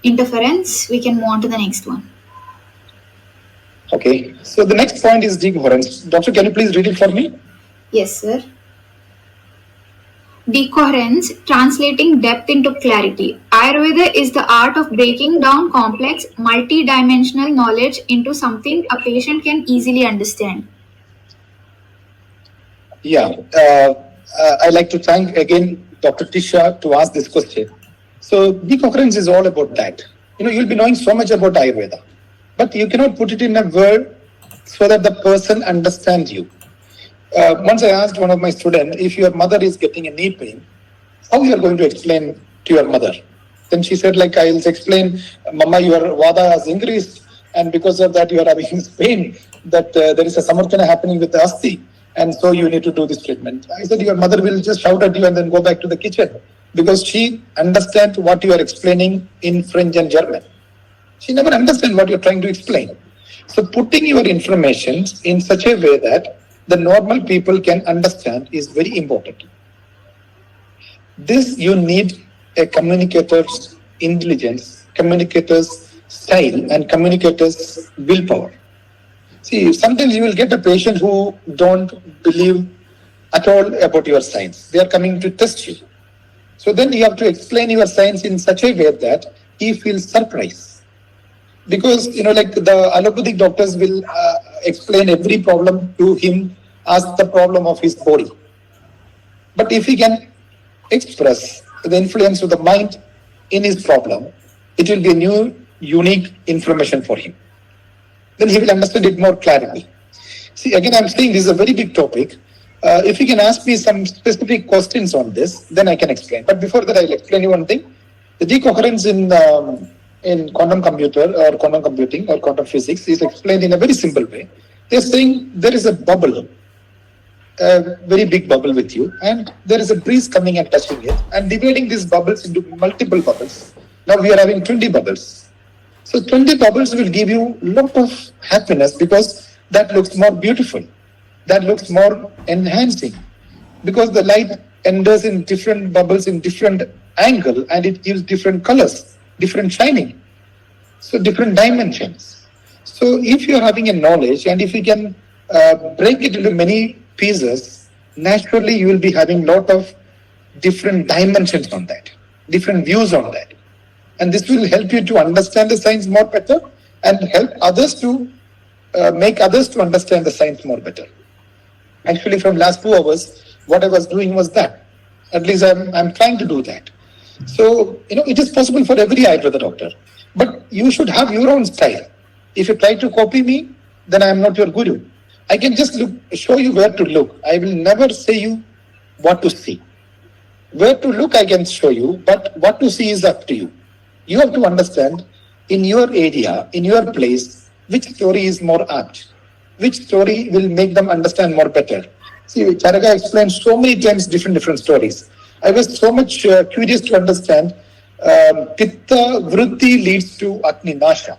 interference. We can move on to the next one. Okay. So the next point is decoherence. Doctor, can you please read it for me? Yes, sir. Decoherence, translating depth into clarity. Ayurveda is the art of breaking down complex, multi-dimensional knowledge into something a patient can easily understand. Yeah. I like to thank again Dr. Tisha to ask this question. So decoherence is all about that. You'll be knowing so much about Ayurveda, but you cannot put it in a word so that the person understands you. Once I asked one of my students, if your mother is getting a knee pain, how you are going to explain to your mother? Then she said, like, I will explain, Mama, your vada has increased, and because of that you are having pain, that there is a samarthana happening with the asti, and so you need to do this treatment. I said, your mother will just shout at you and then go back to the kitchen, because she understands what you are explaining in French and German. She never understands what you are trying to explain. So putting your information in such a way that the normal people can understand is very important. This you need a communicator's intelligence, communicator's style, and communicator's willpower. See, sometimes you will get a patient who don't believe at all about your science. They are coming to test you. So then you have to explain your science in such a way that he feels surprised. Because, like the allopathic doctors will explain every problem to him as the problem of his body. But if he can express the influence of the mind in his problem, it will be a new, unique information for him. Then he will understand it more clarity. See, again, I'm saying this is a very big topic. If you can ask me some specific questions on this, then I can explain. But before that, I'll explain you one thing. The decoherence in quantum computer or quantum computing or quantum physics is explained in a very simple way. They're saying there is a bubble, a very big bubble with you, and there is a breeze coming and touching it and dividing these bubbles into multiple bubbles. Now we are having 20 bubbles. So 20 bubbles will give you a lot of happiness because that looks more beautiful. That looks more enhancing because the light enters in different bubbles in different angle and it gives different colors, different shining, so different dimensions. So if you're having a knowledge and if you can break it into many pieces naturally you will be having lot of different dimensions on that, different views on that. And this will help you to understand the science more better and help others to make others to understand the science more better. Actually, from last 2 hours, what I was doing was that. At least I'm trying to do that. So, it is possible for every Ayurveda doctor. But you should have your own style. If you try to copy me, then I am not your guru. I can just show you where to look. I will never say you what to see. Where to look, I can show you, but what to see is up to you. You have to understand in your area, in your place, which story is more apt, which story will make them understand more better. See, Charaka explained so many times different stories. I was so much curious to understand Pitta Vritti leads to Agni Nasha.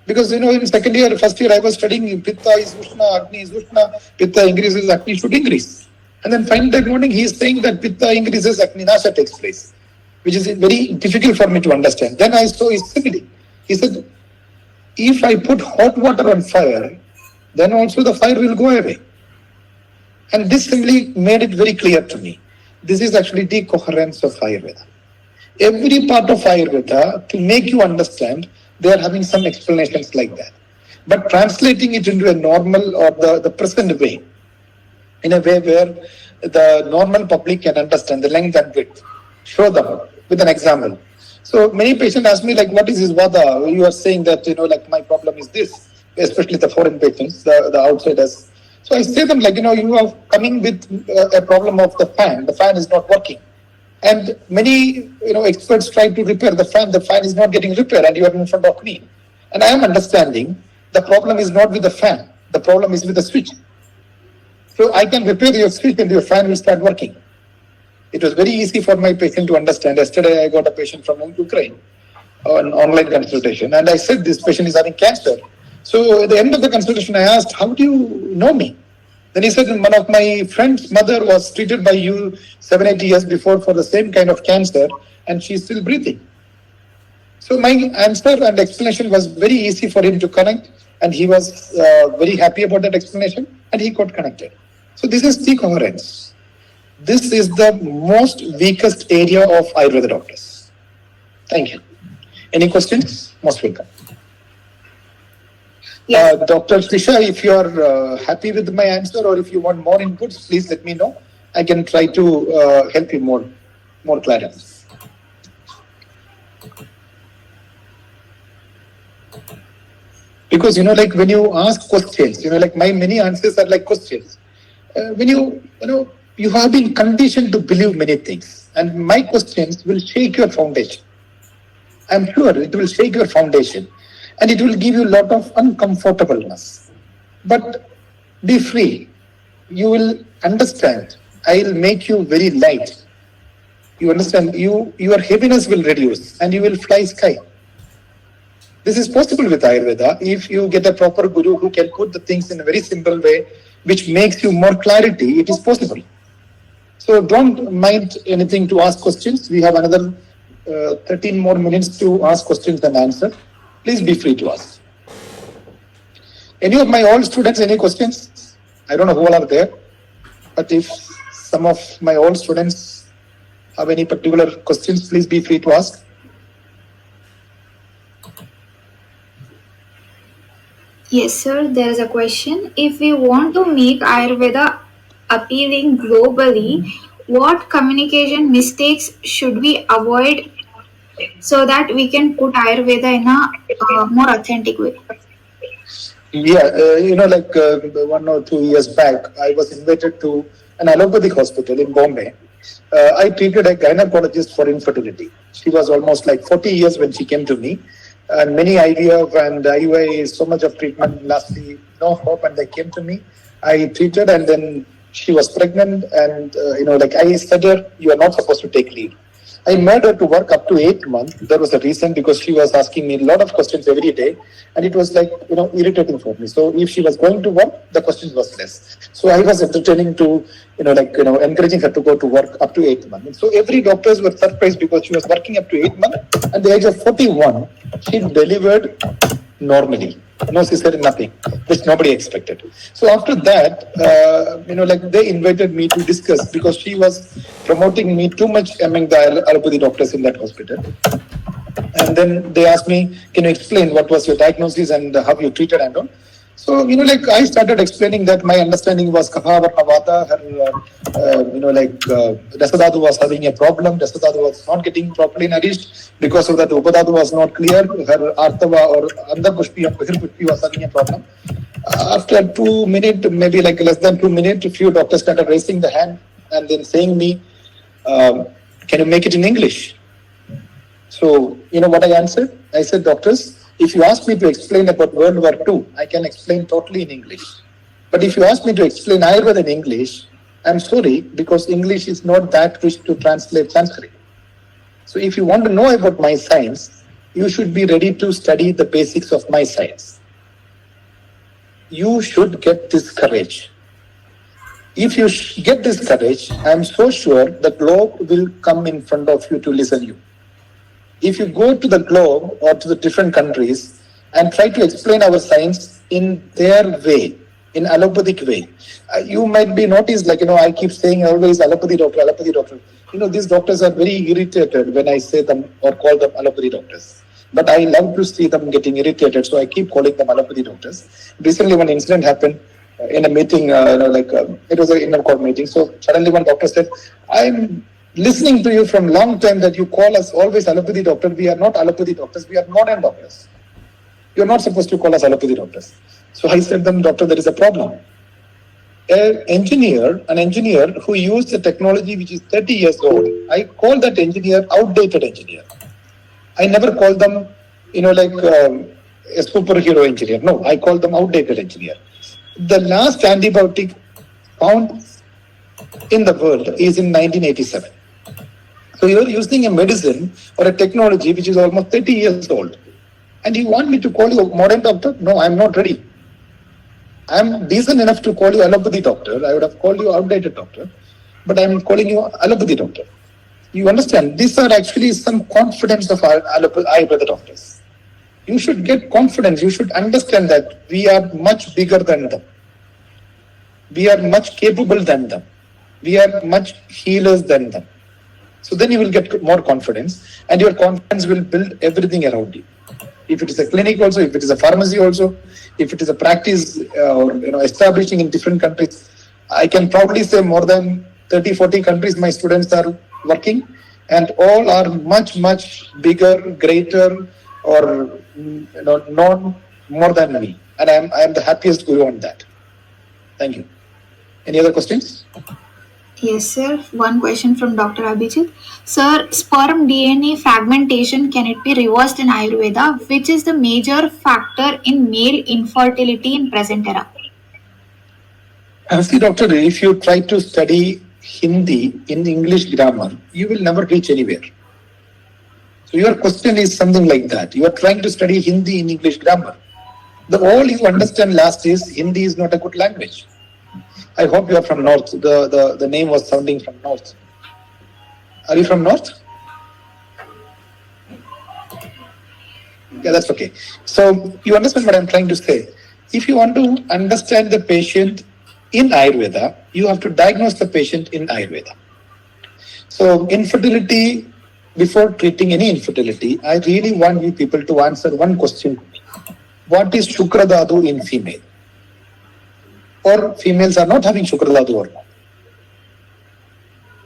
Because, in second year, first year, I was studying Pitta is Ushna, Agni is Ushna, Pitta increases, Agni should increase. And then finally that morning, he is saying that Pitta increases, Agni Nasha takes place, which is very difficult for me to understand. Then I saw his simile. He said, if I put hot water on fire, then also the fire will go away. And this simile made it very clear to me. This is actually the coherence of Ayurveda. Every part of Ayurveda, to make you understand, they are having some explanations like that. But translating it into a normal or the present way, in a way where the normal public can understand the length and width, show them with an example. So many patients ask me, like, what is this vada? You are saying that, like, my problem is this, especially the foreign patients, the outsiders. So I say them, like, you are coming with a problem of the fan is not working. And many, experts try to repair the fan is not getting repaired, and you are in front of me. And I am understanding the problem is not with the fan, the problem is with the switch. So I can repair your switch and your fan will start working. It was very easy for my patient to understand. Yesterday I got a patient from Ukraine, an online consultation, and I said this patient is having cancer. So at the end of the consultation, I asked, how do you know me? Then he said, one of my friend's mother was treated by you 7-8 years before for the same kind of cancer, and she's still breathing. So my answer and explanation was very easy for him to connect, and he was very happy about that explanation, and he got connected. So this is the coherence. This is the most weakest area of Ayurveda doctors. Thank you. Any questions? Most welcome. Yes. Dr. Trisha, if you are happy with my answer or if you want more inputs, please let me know. I can try to help you more clarity. Because, like when you ask questions, like my many answers are like questions. When you have been conditioned to believe many things, and my questions will shake your foundation. I'm sure it will shake your foundation. And it will give you a lot of uncomfortableness. But be free. You will understand. I will make you very light. You understand? Your heaviness will reduce and you will fly sky. This is possible with Ayurveda. If you get a proper guru who can put the things in a very simple way, which makes you more clarity, it is possible. So don't mind anything to ask questions. We have another 13 more minutes to ask questions and answer. Please be free to ask. Any of my old students, any questions? I don't know who all are there, but if some of my old students have any particular questions, please be free to ask. Yes, sir. There is a question. If we want to make Ayurveda appealing globally, what communication mistakes should we avoid so that we can put Ayurveda in a more authentic way? Yeah, like 1 or 2 years back, I was invited to an allopathic hospital in Bombay. I treated a gynecologist for infertility. She was almost like 40 years when she came to me. And many IVF and IUI, so much of treatment, lastly, no hope, and they came to me. I treated, and then she was pregnant, and, I said her, you are not supposed to take leave. I made her to work up to 8 months. There was a reason, because she was asking me a lot of questions every day, and it was like, irritating for me. So if she was going to work, the questions was less. So I was entertaining to, encouraging her to go to work up to 8 months. So every doctors were surprised because she was working up to 8 months. At the age of 41, she delivered normally. No cesarean, nothing, which nobody expected. So after that, they invited me to discuss because she was promoting me too much among the allopathy doctors in that hospital. And then they asked me, can you explain what was your diagnosis and how you treated and all? So, I started explaining that my understanding was Kapha Varna Vata, Rasadhatu was having a problem, Rasadhatu was not getting properly nourished, because of that Upadhatu was not clear, her Artava or Andar Pushpi or Bahir Pushpi was having a problem. After 2 minutes, maybe like less than 2 minutes, a few doctors started raising the hand and then saying me, can you make it in English? So, what I answered? I said, doctors, if you ask me to explain about World War II, I can explain totally in English. But if you ask me to explain Ayurveda in English, I'm sorry, because English is not that rich to translate Sanskrit. So if you want to know about my science, you should be ready to study the basics of my science. You should get this courage. If you get this courage, I'm so sure the globe will come in front of you to listen to you. If you go to the globe or to the different countries and try to explain our science in their way, in allopathic way, you might be noticed, I keep saying always allopathy doctor, allopathy doctor. These doctors are very irritated when I say them or call them allopathy doctors. But I love to see them getting irritated, so I keep calling them allopathy doctors. Recently, one incident happened in a meeting, it was an inner court meeting. So suddenly one doctor said, I'm listening to you from long time that you call us always allopathy doctor. We are not allopathy doctors, we are modern doctors. You're not supposed to call us allopathy doctors. So I said them, doctor, there is a problem. An engineer who used a technology which is 30 years old, I call that engineer outdated engineer. I never call them, a superhero engineer. No, I call them outdated engineer. The last antibiotic found in the world is in 1987. So you're using a medicine or a technology which is almost 30 years old. And you want me to call you a modern doctor? No, I'm not ready. I'm decent enough to call you allopathy doctor. I would have called you outdated doctor. But I'm calling you allopathy doctor. You understand? These are actually some confidence of our Ayurveda doctors. You should get confidence. You should understand that we are much bigger than them. We are much capable than them. We are much healers than them. So then you will get more confidence, and your confidence will build everything around you. If it is a clinic also, if it is a pharmacy also, if it is a practice or establishing in different countries, I can proudly say more than 30, 40 countries my students are working, and all are much, much bigger, greater, or known more than me. And I am the happiest guru on that. Thank you. Any other questions? Yes, sir. One question from Dr. Abhijit. Sir, sperm DNA fragmentation, can it be reversed in Ayurveda? Which is the major factor in male infertility in present era? See, doctor, if you try to study Hindi in English grammar, you will never reach anywhere. So your question is something like that. You are trying to study Hindi in English grammar. All you understand last is Hindi is not a good language. I hope you are from North. The name was sounding from North. Are you from North? Yeah, that's okay. So you understand what I'm trying to say. If you want to understand the patient in Ayurveda, you have to diagnose the patient in Ayurveda. So infertility, before treating any infertility, I really want you people to answer one question. What is Shukradhatu in female? Or females are not having Shukradhatu or not?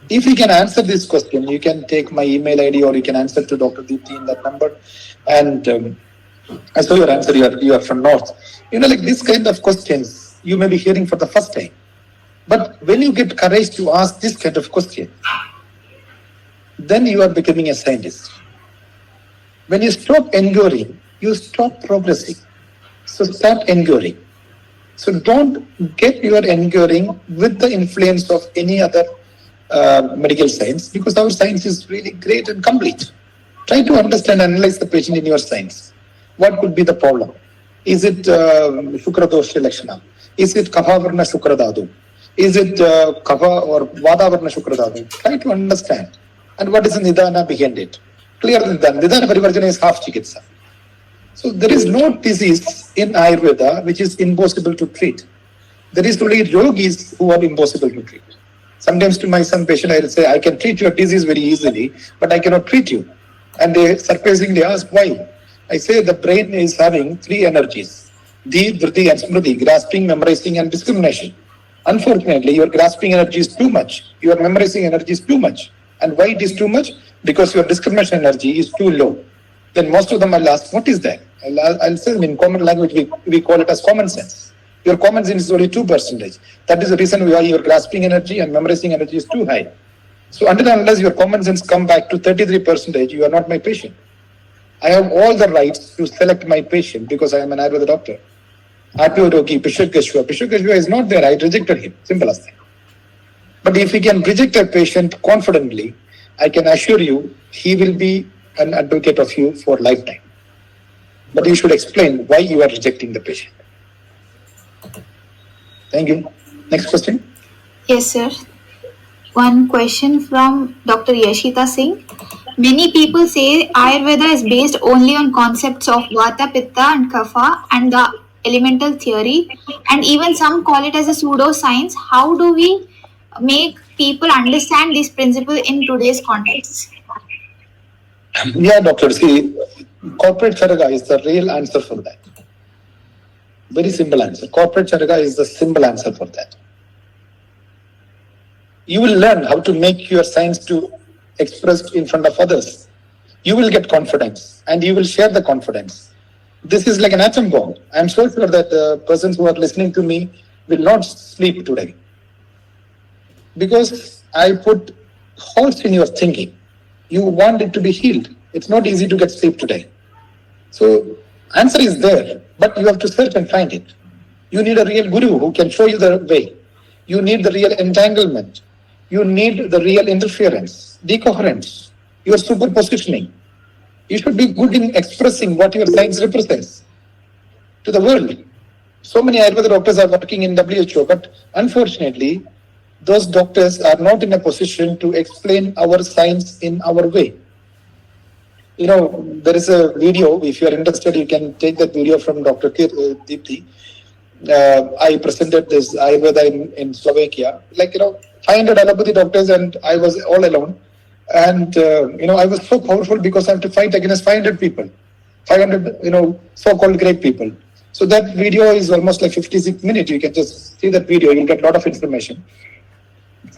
If you can answer this question, you can take my email ID or you can answer to Dr. Deepthi in that number. And I saw your answer, you are from North. This kind of questions you may be hearing for the first time. But when you get courage to ask this kind of question, then you are becoming a scientist. When you stop enduring, you stop progressing. So start enduring. So don't get your enduring with the influence of any other medical science, because our science is really great and complete. Try to understand and analyze the patient in your science. What could be the problem? Is it Shukradosha Lakshana? Is it Kapha Varna Shukradhatu? Is it Kapha or Vata Varna Shukradhatu? Try to understand. And what is the Nidana behind it? Clear Nidana. Nidana Parivarjana is half Chikitsa. So there is no disease in Ayurveda which is impossible to treat. There is only yogis who are impossible to treat. Sometimes to my son patient, I will say, I can treat your disease very easily, but I cannot treat you. And they surprisingly ask, why? I say the brain is having three energies, Dhi, Vritti and Smriti, grasping, memorizing and discrimination. Unfortunately, your grasping energy is too much. Your memorizing energy is too much. And why it is too much? Because your discrimination energy is too low. Then most of them will ask, what is that? I'll say in common language, we call it as common sense. Your common sense is only 2%. That is the reason why your grasping energy and memorizing energy is too high. So until and unless your common sense come back to 33%, you are not my patient. I have all the rights to select my patient because I am an Ayurveda doctor. Apiorogi, Pishakeshwa is not there. I rejected him. Simple as that. But if we can reject a patient confidently, I can assure you he will be an advocate of you for lifetime. But you should explain why you are rejecting the patient. Thank you. Next question. Yes, sir. One question from Dr. Yashita Singh. Many people say Ayurveda is based only on concepts of Vata, Pitta and Kapha and the elemental theory, and even some call it as a pseudoscience. How do we make people understand this principle in today's context? Yeah, doctor. See, corporate Charaga is the real answer for that. Very simple answer. Corporate Charaga is the simple answer for that. You will learn how to make your science to express in front of others. You will get confidence and you will share the confidence. This is like an atom bomb. I'm so sure that the persons who are listening to me will not sleep today. Because I put holes in your thinking. You want it to be healed. It's not easy to get sleep today. So answer is there, but you have to search and find it. You need a real guru who can show you the way. You need the real entanglement. You need the real interference, decoherence, your superpositioning. You should be good in expressing what your science represents to the world. So many Ayurveda doctors are working in WHO, but unfortunately, those doctors are not in a position to explain our science in our way. You know, there is a video, if you are interested, you can take that video from Dr. Deepthi. I presented this Ayurveda in Slovakia, 500 allopathy doctors and I was all alone. And, I was so powerful because I have to fight against 500 people, 500, so-called great people. So that video is almost like 56 minutes. You can just see that video, you'll get a lot of information.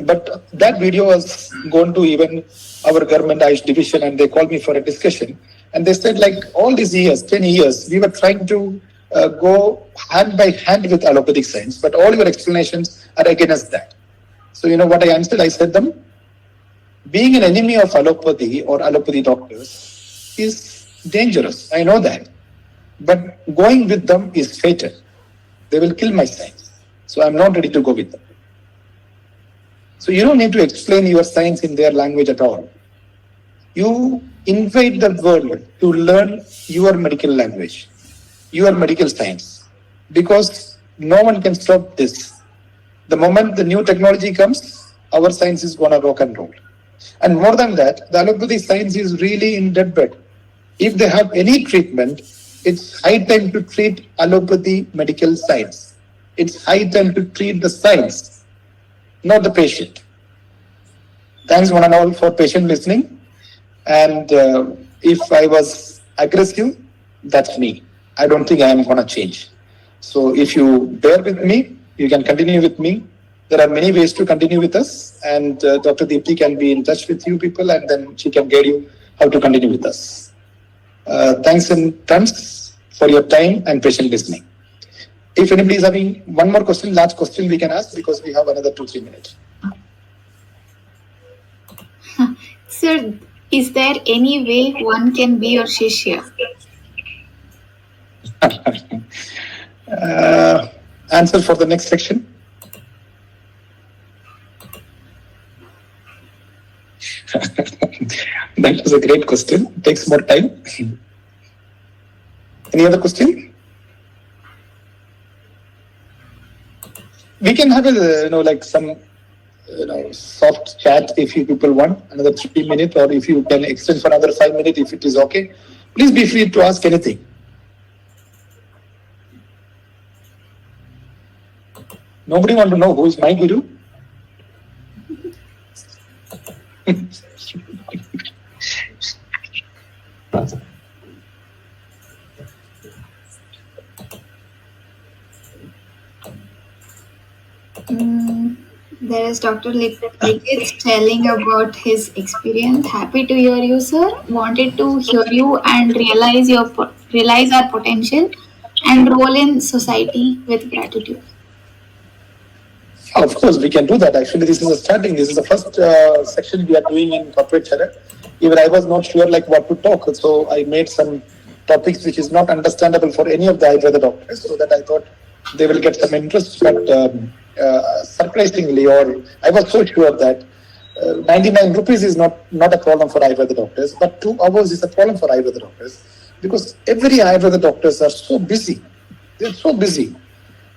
But that video was gone to even our government Ayush division and they called me for a discussion. And they said all these years, 10 years, we were trying to go hand by hand with allopathic science, but all your explanations are against that. So you know what I answered? I said them, being an enemy of allopathy or allopathy doctors is dangerous. I know that. But going with them is fatal. They will kill my science. So I'm not ready to go with them. So you don't need to explain your science in their language at all. You invite the world to learn your medical language, your medical science, because no one can stop this. The moment the new technology comes, our science is going to rock and roll. And more than that, the allopathy science is really in deadbed. If they have any treatment, it's high time to treat allopathy medical science. It's high time to treat the science, not the patient. Thanks one and all for patient listening. And if I was aggressive, that's me. I don't think I am going to change. So if you bear with me, you can continue with me. There are many ways to continue with us. And Dr. Deepthi can be in touch with you people and then she can guide you how to continue with us. Thanks in tons for your time and patient listening. If anybody is having one more question, last question we can ask because we have another 2-3 minutes. Sir, is there any way one can be your Shishya? Answer for the next section. That was a great question. It takes more time. Any other question? We can have a some soft chat if you people want another 3 minutes, or if you can extend for another 5 minutes if it is okay. Please be free to ask anything. Nobody want to know who is my guru? There is Dr. Likith telling about his experience. Happy to hear you, sir. Wanted to hear you and realize our potential and role in society with gratitude. Of course, we can do that. Actually, this is a starting. This is the first section we are doing in corporate Charak. Even I was not sure like what to talk, so I made some topics which is not understandable for any of the Ayurveda doctors, so that I thought they will get some interest. But surprisingly, or I was so sure that 99 rupees is not a problem for Ayurveda doctors, but 2 hours is a problem for Ayurveda doctors, because every Ayurveda doctors are so busy. They're so busy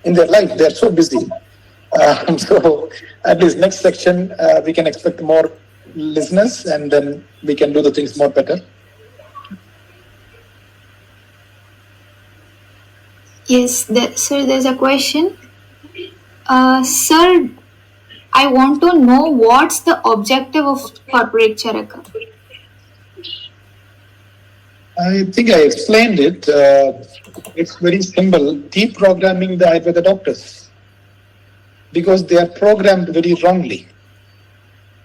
in their life. They're so busy. So at least next section, we can expect more listeners, and then we can do the things more better. Yes, sir, there's a question. Sir, I want to know what's the objective of corporate Charaka? I think I explained it. It's very simple. Deprogramming the Ayurveda doctors, because they are programmed very wrongly.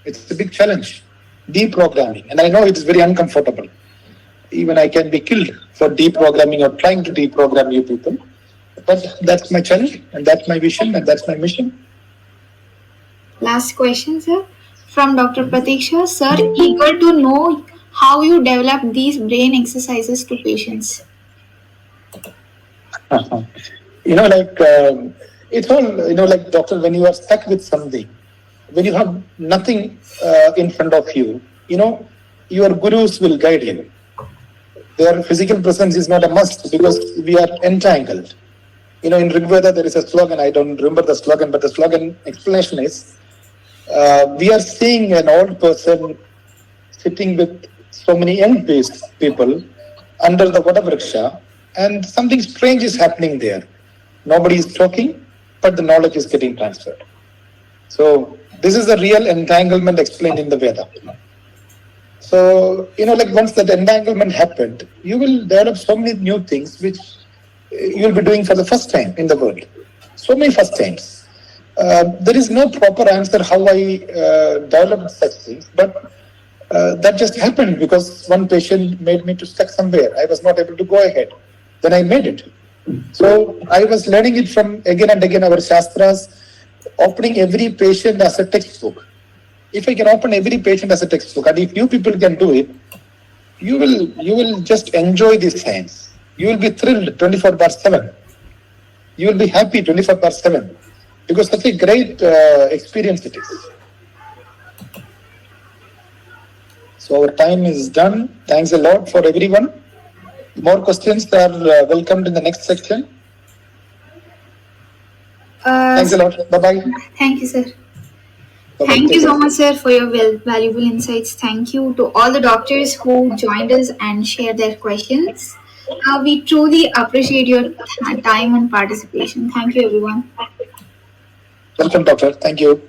It's a big challenge, deprogramming. And I know it's very uncomfortable. Even I can be killed for deprogramming or trying to deprogram you people. But that's my challenge, and that's my vision, and that's my mission. Last question, sir. From Dr. Pratiksha, sir, eager to know how you develop these brain exercises to patients. It's all, like doctor, when you are stuck with something, when you have nothing in front of you, your gurus will guide you. Their physical presence is not a must, because we are entangled. In Rigveda, there is a slogan, I don't remember the slogan, but the slogan explanation is, we are seeing an old person sitting with so many young people under the Vadavriksha, and something strange is happening there. Nobody is talking, but the knowledge is getting transferred. So this is the real entanglement explained in the Veda. So, once that entanglement happened, you will develop so many new things which you will be doing for the first time in the world. So many first times. There is no proper answer how I developed such things, but that just happened because one patient made me to stuck somewhere. I was not able to go ahead. Then I made it. So I was learning it from again and again our Shastras, opening every patient as a textbook. If I can open every patient as a textbook, and if you people can do it, you will just enjoy this science. You will be thrilled 24/7. You will be happy 24/7, because such a great experience it is. So our time is done. Thanks a lot for everyone. More questions are welcomed in the next section. Thanks a lot. Bye-bye. Thank you, sir. Bye-bye. Thank you so much, sir, for your valuable insights. Thank you to all the doctors who joined us and shared their questions. We truly appreciate your time and participation. Thank you, everyone. Welcome, doctor. Thank you.